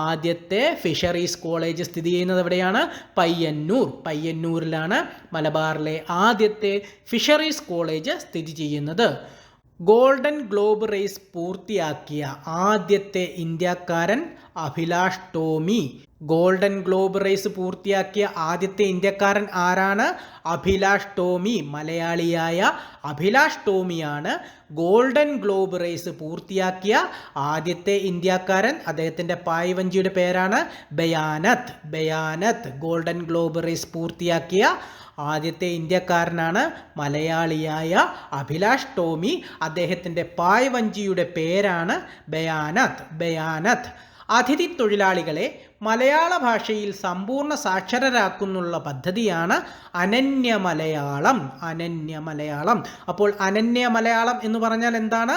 Speaker 1: ആദ്യത്തെ ഫിഷറീസ് കോളേജ് സ്ഥിതി ചെയ്യുന്നത് എവിടെയാണ്? പയ്യന്നൂരിലാണ് മലബാറിലെ ആദ്യത്തെ ഫിഷറീസ് കോളേജ് സ്ഥിതി ചെയ്യുന്നത്. ഗോൾഡൻ ഗ്ലോബ് റേസ് പൂർത്തിയാക്കിയ ആദ്യത്തെ ഇന്ത്യക്കാരൻ Abhilash Tomy. Golden globe race പൂർത്തിയാക്കിയ ആദ്യത്തെ ഇന്ത്യക്കാരൻ ആരാണ്? അഭിലാഷ് ടോമി. മലയാളിയായ അഭിലാഷ് ടോമിയാണ് ഗോൾഡൻ ഗ്ലോബ് റേസ് പൂർത്തിയാക്കിയ ആദ്യത്തെ ഇന്ത്യക്കാരൻ. അദ്ദേഹത്തിൻ്റെ പായ്വഞ്ചിയുടെ പേരാണ് ബയാനത്ത്. ഗോൾഡൻ ഗ്ലോബ് റേസ് പൂർത്തിയാക്കിയ ആദ്യത്തെ ഇന്ത്യക്കാരനാണ് മലയാളിയായ അഭിലാഷ് ടോമി. അദ്ദേഹത്തിൻ്റെ പായ്വഞ്ചിയുടെ പേരാണ് ബയാനത്ത്. അതിഥി തൊഴിലാളികളെ മലയാള ഭാഷയിൽ സമ്പൂർണ്ണ സാക്ഷരരാക്കുന്നുള്ള പദ്ധതിയാണ് അനന്യ മലയാളം. അപ്പോൾ അനന്യ മലയാളം എന്ന് പറഞ്ഞാൽ എന്താണ്?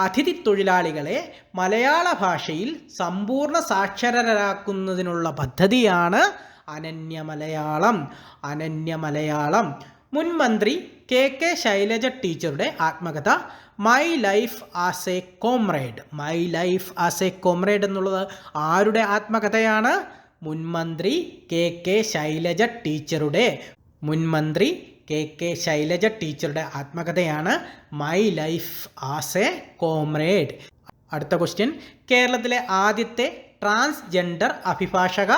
Speaker 1: അതിഥി തൊഴിലാളികളെ മലയാള ഭാഷയിൽ സമ്പൂർണ്ണ സാക്ഷരരാക്കുന്നതിനുള്ള പദ്ധതിയാണ് അനന്യ മലയാളം. മുൻ മന്ത്രി KK ശൈലജ ടീച്ചറുടെ ആത്മകഥ my life as a comrade എന്നുള്ളത് ആരുടെ ആത്മകഥയാണ്? മുൻമന്ത്രി KK ശൈലജ ടീച്ചറുടെ ആത്മകഥയാണ് my life as a comrade. അടുത്ത ക്വസ്റ്റ്യൻ. കേരളത്തിലെ ആദ്യത്തെ ട്രാൻസ്ജെൻഡർ അഭിഭാഷക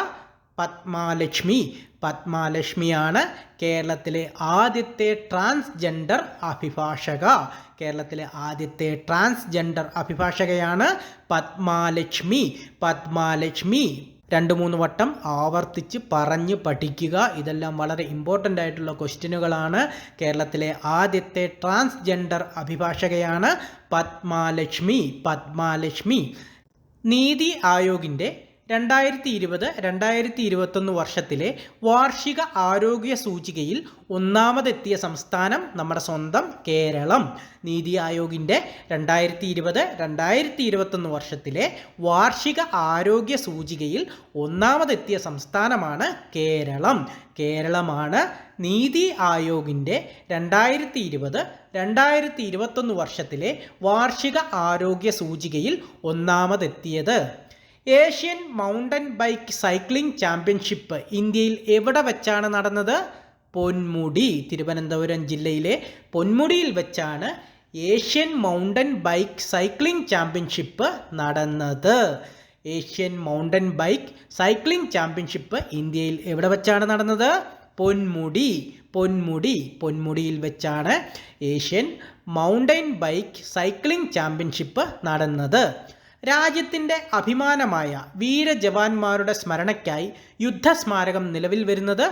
Speaker 1: പത്മാലക്ഷ്മിയാണ് കേരളത്തിലെ ആദ്യത്തെ ട്രാൻസ്ജെൻഡർ അഭിഭാഷകയാണ് പത്മാലക്ഷ്മി. 2-3 വട്ടം ആവർത്തിച്ച് പറഞ്ഞ് പഠിക്കുക. ഇതെല്ലാം വളരെ ഇമ്പോർട്ടൻ്റ് ആയിട്ടുള്ള ക്വസ്റ്റ്യനുകളാണ്. കേരളത്തിലെ ആദ്യത്തെ ട്രാൻസ്ജെൻഡർ അഭിഭാഷകയാണ് പത്മാലക്ഷ്മി. നീതി ആയോഗിൻ്റെ 2020-2021 വർഷത്തിലെ വാർഷിക ആരോഗ്യ സൂചികയിൽ ഒന്നാമതെത്തിയ സംസ്ഥാനം നമ്മുടെ സ്വന്തം കേരളം. നീതി ആയോഗിൻ്റെ 2020-2021 വർഷത്തിലെ വാർഷിക ആരോഗ്യ സൂചികയിൽ ഒന്നാമതെത്തിയ സംസ്ഥാനമാണ് കേരളമാണ് നീതി ആയോഗിൻ്റെ 2020-2021 വർഷത്തിലെ വാർഷിക ആരോഗ്യ സൂചികയിൽ ഒന്നാമതെത്തിയത്. Asian mountain bike cycling championship ഇന്ത്യയിൽ എവിടെ വെച്ചാണ് നടന്നത്? പൊന്മുടി. തിരുവനന്തപുരം ജില്ലയിലെ പൊന്മുടിയിൽ വെച്ചാണ് Asian mountain bike cycling championship നടന്നത്. Asian mountain bike cycling championship ഇന്ത്യയിൽ എവിടെ വെച്ചാണ് നടന്നത്? പൊന്മുടിയിൽ വെച്ചാണ് Asian mountain bike cycling championship നടന്നത്. രാജ്യത്തിൻ്റെ അഭിമാനമായ വീരജവാന്മാരുടെ സ്മരണയ്ക്കായി യുദ്ധസ്മാരകം നിലവിൽ വരുന്നത്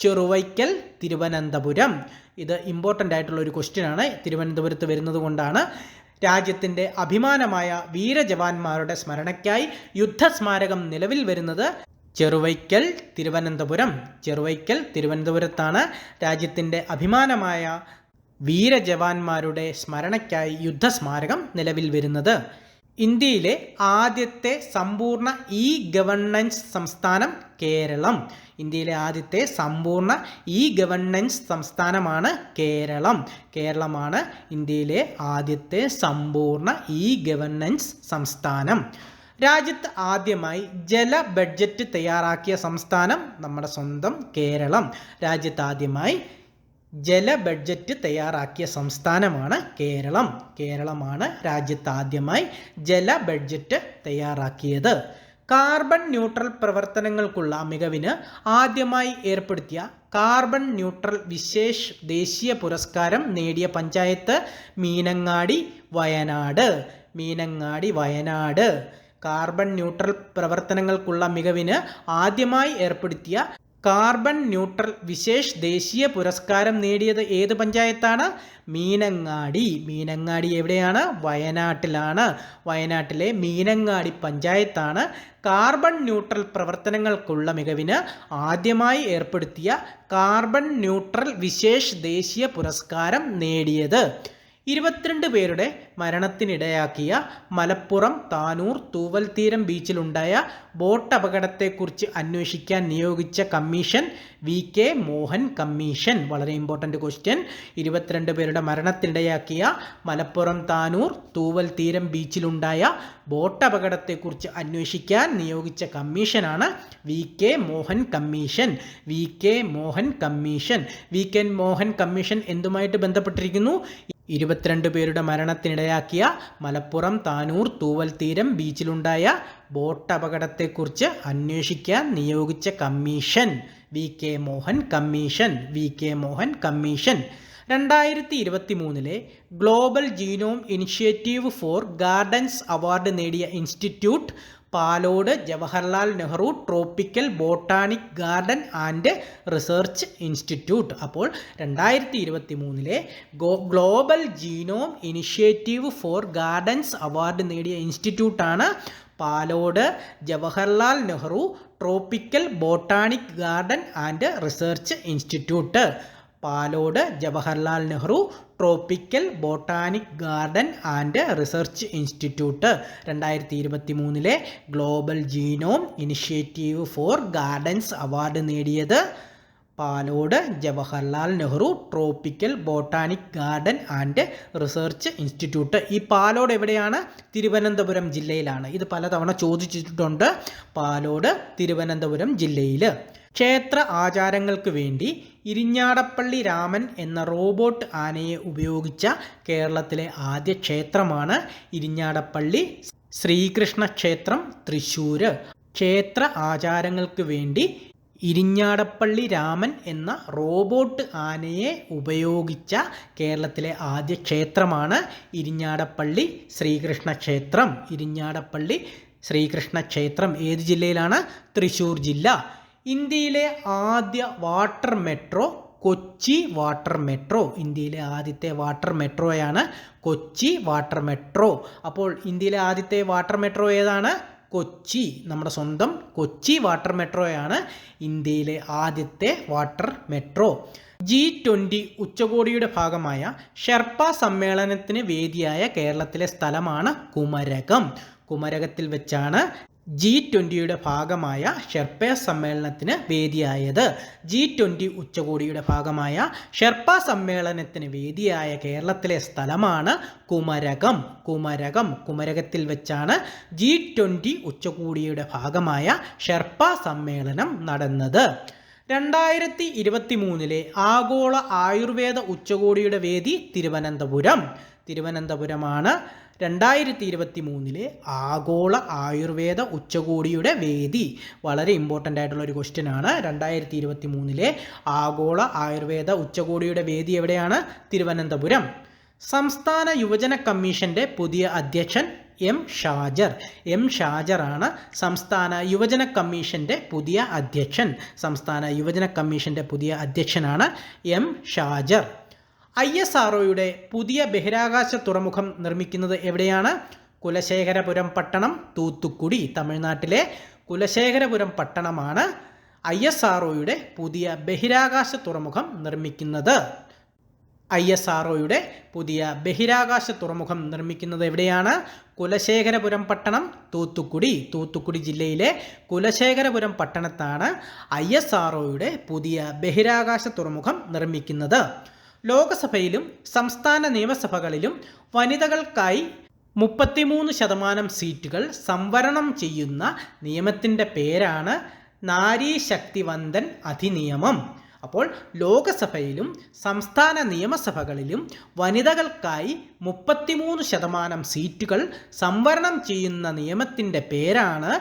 Speaker 1: ചെറുവൈക്കൽ, തിരുവനന്തപുരം. ഇത് ഇമ്പോർട്ടൻ്റ് ആയിട്ടുള്ള ഒരു ക്വസ്റ്റ്യൻ ആണ്, തിരുവനന്തപുരത്ത് വരുന്നത് കൊണ്ടാണ്. രാജ്യത്തിൻ്റെ അഭിമാനമായ വീരജവാന്മാരുടെ സ്മരണയ്ക്കായി യുദ്ധസ്മാരകം നിലവിൽ വരുന്നത് ചെറുവൈക്കൽ തിരുവനന്തപുരത്താണ് രാജ്യത്തിൻ്റെ അഭിമാനമായ വീരജവാന്മാരുടെ സ്മരണയ്ക്കായി യുദ്ധസ്മാരകം നിലവിൽ വരുന്നത്. ഇന്ത്യയിലെ ആദ്യത്തെ സമ്പൂർണ്ണ ഇ ഗവേണൻസ് സംസ്ഥാനം കേരളം. ഇന്ത്യയിലെ ആദ്യത്തെ സമ്പൂർണ്ണ ഇ ഗവേണൻസ് സംസ്ഥാനമാണ് കേരളം. കേരളമാണ് ഇന്ത്യയിലെ ആദ്യത്തെ സമ്പൂർണ്ണ ഇ ഗവേണൻസ് സംസ്ഥാനം. രാജ്യത്ത് ആദ്യമായി ജല ബഡ്ജറ്റ് തയ്യാറാക്കിയ സംസ്ഥാനം നമ്മുടെ സ്വന്തം കേരളം. രാജ്യത്ത് ആദ്യമായി ജല ബഡ്ജറ്റ് തയ്യാറാക്കിയ സംസ്ഥാനമാണ് കേരളം. കേരളമാണ് രാജ്യത്ത് ആദ്യമായി ജല ബഡ്ജറ്റ് തയ്യാറാക്കിയത്. കാർബൺ ന്യൂട്രൽ പ്രവർത്തനങ്ങൾക്കുള്ള മികവിന് ആദ്യമായി ഏർപ്പെടുത്തിയ കാർബൺ ന്യൂട്രൽ വിശേഷ് ദേശീയ പുരസ്കാരം നേടിയ പഞ്ചായത്ത് മീനങ്ങാടി, വയനാട്. കാർബൺ ന്യൂട്രൽ പ്രവർത്തനങ്ങൾക്കുള്ള മികവിന് ആദ്യമായി ഏർപ്പെടുത്തിയ കാർബൺ ന്യൂട്രൽ വിശേഷ് ദേശീയ പുരസ്കാരം നേടിയത് ഏത് പഞ്ചായത്താണ്? മീനങ്ങാടി എവിടെയാണ്? വയനാട്ടിലാണ്. വയനാട്ടിലെ മീനങ്ങാടി പഞ്ചായത്താണ് കാർബൺ ന്യൂട്രൽ പ്രവർത്തനങ്ങൾക്കുള്ള മികവിന് ആദ്യമായി ഏർപ്പെടുത്തിയ കാർബൺ ന്യൂട്രൽ വിശേഷ് ദേശീയ പുരസ്കാരം നേടിയത്. 22 പേരുടെ മരണത്തിനിടയാക്കിയ മലപ്പുറം താനൂർ തൂവൽത്തീരം ബീച്ചിലുണ്ടായ ബോട്ട് അപകടത്തെക്കുറിച്ച് അന്വേഷിക്കാൻ നിയോഗിച്ച കമ്മീഷൻ VK മോഹൻ കമ്മീഷൻ. വളരെ ഇമ്പോർട്ടൻ്റ് ക്വസ്റ്റ്യൻ. 22 പേരുടെ മരണത്തിനിടയാക്കിയ മലപ്പുറം താനൂർ തൂവൽത്തീരം ബീച്ചിലുണ്ടായ ബോട്ട് അപകടത്തെക്കുറിച്ച് അന്വേഷിക്കാൻ നിയോഗിച്ച കമ്മീഷനാണ് VK Mohan commission. VK Mohan commission എന്തുമായിട്ട് ബന്ധപ്പെട്ടിരിക്കുന്നു? 22 പേരുടെ മരണത്തിനിടയാക്കിയ മലപ്പുറം താനൂർ തൂവൽത്തീരം ബീച്ചിലുണ്ടായ ബോട്ട് അപകടത്തെക്കുറിച്ച് അന്വേഷിക്കാൻ നിയോഗിച്ച commission VK Mohan commission. 2023 global genome initiative for gardens award നേടിയ institute Palode Jawaharlal Nehru tropical botanic garden and research institute. അപ്പോൾ 2023 global genome initiative for gardens award നേടിയ ഇൻസ്റ്റിറ്റ്യൂട്ടാണ് Palode Jawaharlal Nehru tropical botanic garden and research institute. Palode Jawaharlal Nehru tropical botanic garden and research institute. 2023 global genome initiative for gardens award നേടിയത് Palode Jawaharlal Nehru tropical botanic garden and research institute. ഈ പാലോട് എവിടെയാണ്? തിരുവനന്തപുരം ജില്ലയിലാണ്. ഇത് പലതവണ ചോദിച്ചിട്ടുണ്ട്. പാലോട് തിരുവനന്തപുരം ജില്ലയിൽ. ക്ഷേത്ര ആചാരങ്ങൾക്ക് വേണ്ടി ഇരിഞ്ഞാടപ്പള്ളി രാമൻ എന്ന റോബോട്ട് ആനയെ ഉപയോഗിച്ച കേരളത്തിലെ ആദ്യ ക്ഷേത്രമാണ് ഇരിഞ്ഞാടപ്പള്ളി ശ്രീകൃഷ്ണ ക്ഷേത്രം, തൃശ്ശൂർ. ക്ഷേത്ര ആചാരങ്ങൾക്ക് വേണ്ടി ഇരിഞ്ഞാടപ്പള്ളി രാമൻ എന്ന റോബോട്ട് ആനയെ ഉപയോഗിച്ച കേരളത്തിലെ ആദ്യ ക്ഷേത്രമാണ് ഇരിഞ്ഞാടപ്പള്ളി ശ്രീകൃഷ്ണ ക്ഷേത്രം. ഇരിഞ്ഞാടപ്പള്ളി ശ്രീകൃഷ്ണ ക്ഷേത്രം ഏത് ജില്ലയിലാണ്? തൃശ്ശൂർ ജില്ല. ഇന്ത്യയിലെ ആദ്യ water metro Kochi water metro. ഇന്ത്യയിലെ ആദ്യത്തെ വാട്ടർ മെട്രോയാണ് കൊച്ചി വാട്ടർ മെട്രോ. അപ്പോൾ ഇന്ത്യയിലെ ആദ്യത്തെ വാട്ടർ മെട്രോ ഏതാണ്? കൊച്ചി. നമ്മുടെ സ്വന്തം കൊച്ചി വാട്ടർ മെട്രോയാണ് ഇന്ത്യയിലെ ആദ്യത്തെ വാട്ടർ മെട്രോ. G20 ഉച്ചകോടിയുടെ ഭാഗമായ ഷെർപ്പ സമ്മേളനത്തിന് വേദിയായ കേരളത്തിലെ സ്ഥലമാണ് കുമരകം. കുമരകത്തിൽ വെച്ചാണ് G20യുടെ ഭാഗമായ ഷെർപ്പ സമ്മേളനത്തിന് വേദിയായത്. G20 ഉച്ചകോടിയുടെ ഭാഗമായ ഷെർപ്പ സമ്മേളനത്തിന് വേദിയായ കേരളത്തിലെ സ്ഥലമാണ് കുമരകം. കുമരകത്തിൽ വെച്ചാണ് G20 ഉച്ചകോടിയുടെ ഭാഗമായ ഷെർപ്പ സമ്മേളനം നടന്നത്. 2023 ആഗോള ആയുർവേദ ഉച്ചകോടിയുടെ വേദി തിരുവനന്തപുരമാണ്. 2023 ആഗോള ആയുർവേദ ഉച്ചകോടിയുടെ വേദി. വളരെ ഇമ്പോർട്ടൻ്റ് ആയിട്ടുള്ള ഒരു ക്വസ്റ്റ്യൻ ആണ്. 2023 ആഗോള ആയുർവേദ ഉച്ചകോടിയുടെ വേദി എവിടെയാണ്? തിരുവനന്തപുരം. സംസ്ഥാന യുവജന കമ്മീഷൻ്റെ പുതിയ അധ്യക്ഷൻ M. ഷാജറാണ് സംസ്ഥാന യുവജന കമ്മീഷൻ്റെ പുതിയ അധ്യക്ഷൻ. സംസ്ഥാന യുവജന കമ്മീഷൻ്റെ പുതിയ അധ്യക്ഷനാണ് M. ഷാജർ. ISROയുടെ പുതിയ ബഹിരാകാശ തുറമുഖം നിർമ്മിക്കുന്നത് എവിടെയാണ്? കുലശേഖരപുരം പട്ടണം, തൂത്തുക്കുടി. തമിഴ്നാട്ടിലെ കുലശേഖരപുരം പട്ടണമാണ് ISROയുടെ പുതിയ ബഹിരാകാശ തുറമുഖം നിർമ്മിക്കുന്നത്. ISROയുടെ പുതിയ ബഹിരാകാശ തുറമുഖം നിർമ്മിക്കുന്നത് എവിടെയാണ്? കുലശേഖരപുരം പട്ടണം, തൂത്തുക്കുടി. തൂത്തുക്കുടി ജില്ലയിലെ കുലശേഖരപുരം പട്ടണത്താണ് ISROയുടെ പുതിയ ബഹിരാകാശ തുറമുഖം നിർമ്മിക്കുന്നത്. ലോകസഭയിലും സംസ്ഥാന നിയമസഭകളിലും വനിതകൾക്കായി 33% സീറ്റുകൾ സംവരണം ചെയ്യുന്ന നിയമത്തിൻ്റെ പേരാണ് നാരി ശക്തി വന്ദൻ അധിനിയമം. അപ്പോൾ ലോകസഭയിലും സംസ്ഥാന നിയമസഭകളിലും വനിതകൾക്കായി 33% സീറ്റുകൾ സംവരണം ചെയ്യുന്ന നിയമത്തിൻ്റെ പേരാണ്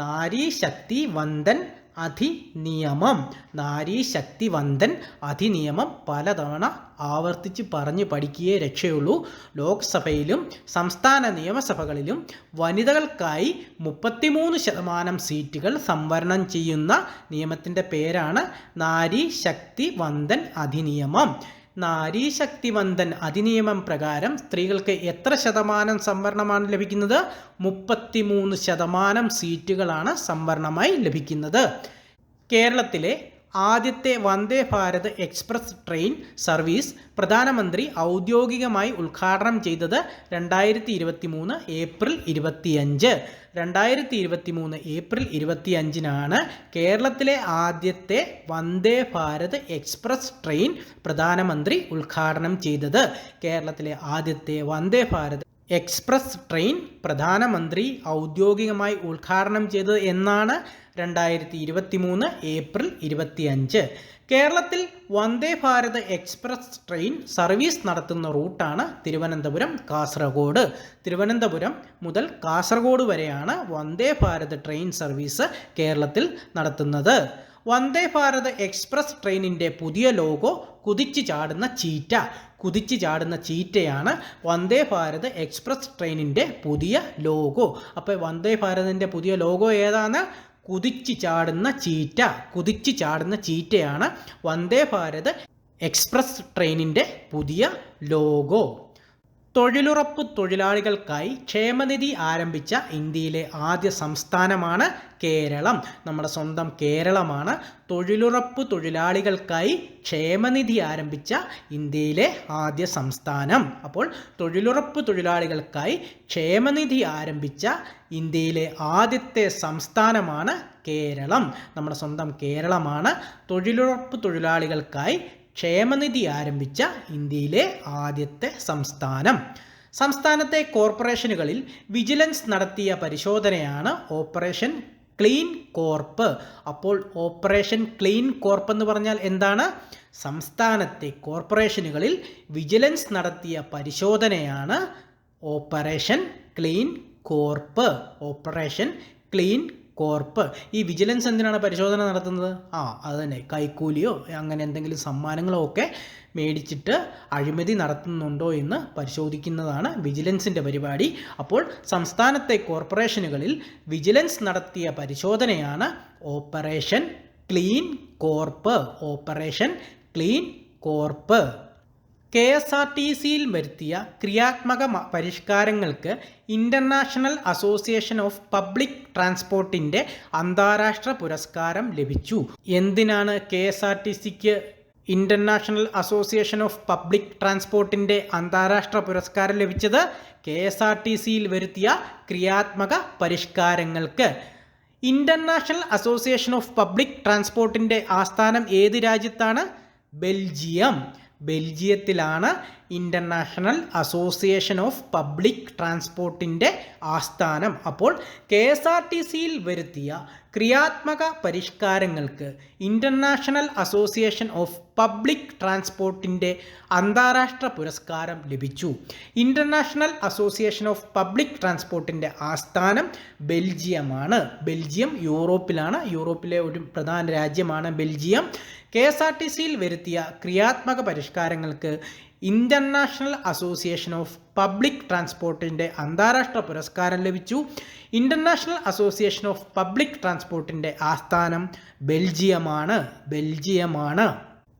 Speaker 1: നാരി ശക്തി വന്ദൻ അധിനിയമം. നാരി ശക്തി വന്ദൻ അധിനിയമം പലതവണ ആവർത്തിച്ച് പറഞ്ഞു പഠിക്കുകയേ രക്ഷയുള്ളൂ. ലോക്സഭയിലും സംസ്ഥാന നിയമസഭകളിലും വനിതകൾക്കായി 33% സീറ്റുകൾ സംവരണം ചെയ്യുന്ന നിയമത്തിൻ്റെ പേരാണ് നാരി ശക്തി വന്ദൻ അധിനിയമം. നാരി ശക്തി വന്ദൻ അധിനിയമം പ്രകാരം സ്ത്രീകൾക്ക് എത്ര ശതമാനം സംവരണമാണ് ലഭിക്കുന്നത്? 33% സീറ്റുകളാണ് സംവരണമായി ലഭിക്കുന്നത്. കേരളത്തിലെ ആദ്യത്തെ Vande Bharat express train service പ്രധാനമന്ത്രി ഔദ്യോഗികമായി ഉദ്ഘാടനം ചെയ്തത് 2023 ഏപ്രിൽ 25. 2023 ഏപ്രിൽ 25 കേരളത്തിലെ ആദ്യത്തെ വന്ദേ ഭാരത് എക്സ്പ്രസ് ട്രെയിൻ പ്രധാനമന്ത്രി ഉദ്ഘാടനം ചെയ്തത്. കേരളത്തിലെ ആദ്യത്തെ വന്ദേ ഭാരത് എക്സ്പ്രസ് ട്രെയിൻ പ്രധാനമന്ത്രി ഔദ്യോഗികമായി ഉദ്ഘാടനം ചെയ്തത് എന്നാണ്? 2023 ഏപ്രിൽ 25. കേരളത്തിൽ Vande Bharat express train service നടത്തുന്ന റൂട്ടാണ് തിരുവനന്തപുരം കാസർഗോഡ്. തിരുവനന്തപുരം മുതൽ കാസർഗോഡ് വരെയാണ് വന്ദേ ഭാരത് ട്രെയിൻ സർവീസ് കേരളത്തിൽ നടത്തുന്നത്. വന്ദേ ഭാരത് എക്സ്പ്രസ് ട്രെയിനിൻ്റെ പുതിയ ലോഗോ കുതിച്ചു ചാടുന്ന ചീറ്റ. കുതിച്ചു ചാടുന്ന ചീറ്റയാണ് വന്ദേ ഭാരത് എക്സ്പ്രസ് ട്രെയിനിൻ്റെ പുതിയ ലോഗോ. അപ്പോൾ വന്ദേ ഭാരതിൻ്റെ പുതിയ ലോഗോ ഏതാണ്? കുതിച്ചു ചാടുന്ന ചീറ്റ. കുതിച്ചു ചാടുന്ന ചീറ്റയാണ് വന്ദേ ഭാരത് എക്സ്പ്രസ് ട്രെയിനിൻ്റെ പുതിയ ലോഗോ. തൊഴിലുറപ്പ് തൊഴിലാളികൾക്കായി ക്ഷേമനിധി ആരംഭിച്ച ഇന്ത്യയിലെ ആദ്യ സംസ്ഥാനമാണ് കേരളം. നമ്മുടെ സ്വന്തം കേരളമാണ് തൊഴിലുറപ്പ് തൊഴിലാളികൾക്കായി ക്ഷേമനിധി ആരംഭിച്ച ഇന്ത്യയിലെ ആദ്യ സംസ്ഥാനം. അപ്പോൾ തൊഴിലുറപ്പ് തൊഴിലാളികൾക്കായി ക്ഷേമനിധി ആരംഭിച്ച ഇന്ത്യയിലെ ആദ്യത്തെ സംസ്ഥാനമാണ് കേരളം. നമ്മുടെ സ്വന്തം കേരളമാണ് തൊഴിലുറപ്പ് തൊഴിലാളികൾക്കായി ക്ഷേമനിധി ആരംഭിച്ച ഇന്ത്യയിലെ ആദ്യത്തെ സംസ്ഥാനം. സംസ്ഥാനത്തെ കോർപ്പറേഷനുകളിൽ വിജിലൻസ് നടത്തിയ പരിശോധനയാണ് ഓപ്പറേഷൻ ക്ലീൻ കോർപ്പ്. അപ്പോൾ ഓപ്പറേഷൻ ക്ലീൻ കോർപ്പ് എന്ന് പറഞ്ഞാൽ എന്താണ്? സംസ്ഥാനത്തെ കോർപ്പറേഷനുകളിൽ വിജിലൻസ് നടത്തിയ പരിശോധനയാണ് operation clean corp. Operation clean corp. ഈ വിജിലൻസ് എന്തിനാണ് പരിശോധന നടത്തുന്നത്? അത് തന്നെ, കൈക്കൂലിയോ അങ്ങനെ എന്തെങ്കിലും സമ്മാനങ്ങളോ ഒക്കെ മേടിച്ചിട്ട് അഴിമതി നടത്തുന്നുണ്ടോ എന്ന് പരിശോധിക്കുന്നതാണ് വിജിലൻസിൻ്റെ പരിപാടി. അപ്പോൾ സംസ്ഥാനത്തെ കോർപ്പറേഷനുകളിൽ വിജിലൻസ് നടത്തിയ പരിശോധനയാണ് operation clean corp. Operation clean corp. KSRTCയിൽ വരുത്തിയ ക്രിയാത്മക പരിഷ്കാരങ്ങൾക്ക് ഇൻ്റർനാഷണൽ അസോസിയേഷൻ ഓഫ് പബ്ലിക് ട്രാൻസ്പോർട്ടിൻ്റെ അന്താരാഷ്ട്ര പുരസ്കാരം ലഭിച്ചു. എന്തിനാണ് KSRTCക്ക് ഇൻ്റർനാഷണൽ അസോസിയേഷൻ ഓഫ് പബ്ലിക് ട്രാൻസ്പോർട്ടിൻ്റെ അന്താരാഷ്ട്ര പുരസ്കാരം ലഭിച്ചത്? KSRTCയിൽ വരുത്തിയ ക്രിയാത്മക പരിഷ്കാരങ്ങൾക്ക്. ഇൻ്റർനാഷണൽ അസോസിയേഷൻ ഓഫ് പബ്ലിക് ട്രാൻസ്പോർട്ടിൻ്റെ ആസ്ഥാനം ഏത് രാജ്യത്താണ്? ബെൽജിയം. ബെൽജിയത്തിലാണ് ഇൻ്റർനാഷണൽ അസോസിയേഷൻ ഓഫ് പബ്ലിക് ട്രാൻസ്പോർട്ടിൻ്റെ ആസ്ഥാനം. അപ്പോൾ KSRTCയിൽ വരുത്തിയ ക്രിയാത്മക പരിഷ്കാരങ്ങൾക്ക് ഇൻ്റർനാഷണൽ അസോസിയേഷൻ ഓഫ് പബ്ലിക് ട്രാൻസ്പോർട്ടിൻ്റെ അന്താരാഷ്ട്ര പുരസ്കാരം ലഭിച്ചു. ഇൻ്റർനാഷണൽ അസോസിയേഷൻ ഓഫ് പബ്ലിക് ട്രാൻസ്പോർട്ടിൻ്റെ ആസ്ഥാനം ബെൽജിയമാണ്. ബെൽജിയം യൂറോപ്പിലാണ്. യൂറോപ്പിലെ ഒരു പ്രധാന രാജ്യമാണ് ബെൽജിയം. KSRTCയിൽ വരുത്തിയ ക്രിയാത്മക പരിഷ്കാരങ്ങൾക്ക് ഇൻ്റർനാഷണൽ അസോസിയേഷൻ ഓഫ് പബ്ലിക് ട്രാൻസ്പോർട്ടിൻ്റെ അന്താരാഷ്ട്ര പുരസ്കാരം ലഭിച്ചു. ഇൻ്റർനാഷണൽ അസോസിയേഷൻ ഓഫ് പബ്ലിക് ട്രാൻസ്പോർട്ടിൻ്റെ ആസ്ഥാനം ബെൽജിയമാണ്. ബെൽജിയമാണ്.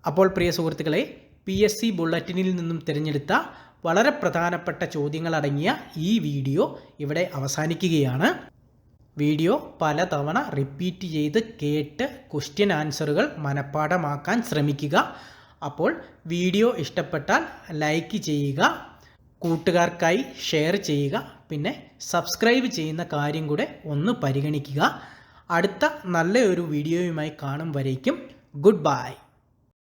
Speaker 1: അപ്പോൾ പ്രിയ സുഹൃത്തുക്കളെ, PSC ബുള്ളറ്റിനിൽ നിന്നും തിരഞ്ഞെടുത്ത വളരെ പ്രധാനപ്പെട്ട ചോദ്യങ്ങളടങ്ങിയ ഈ വീഡിയോ ഇവിടെ അവസാനിക്കുകയാണ്. വീഡിയോ പലതവണ റിപ്പീറ്റ് ചെയ്ത് കേട്ട് ക്വസ്റ്റ്യൻ ആൻസറുകൾ മനഃപ്പാഠമാക്കാൻ ശ്രമിക്കുക. അപ്പോൾ വീഡിയോ ഇഷ്ടപ്പെട്ടാൽ ലൈക്ക് ചെയ്യുക, കൂട്ടുകാർക്കായി ഷെയർ ചെയ്യുക, പിന്നെ സബ്സ്ക്രൈബ് ചെയ്യുന്ന കാര്യം കൂടെ ഒന്ന് പരിഗണിക്കുക. അടുത്ത നല്ലൊരു വീഡിയോയുമായി കാണും വരേക്കും ഗുഡ് ബൈ.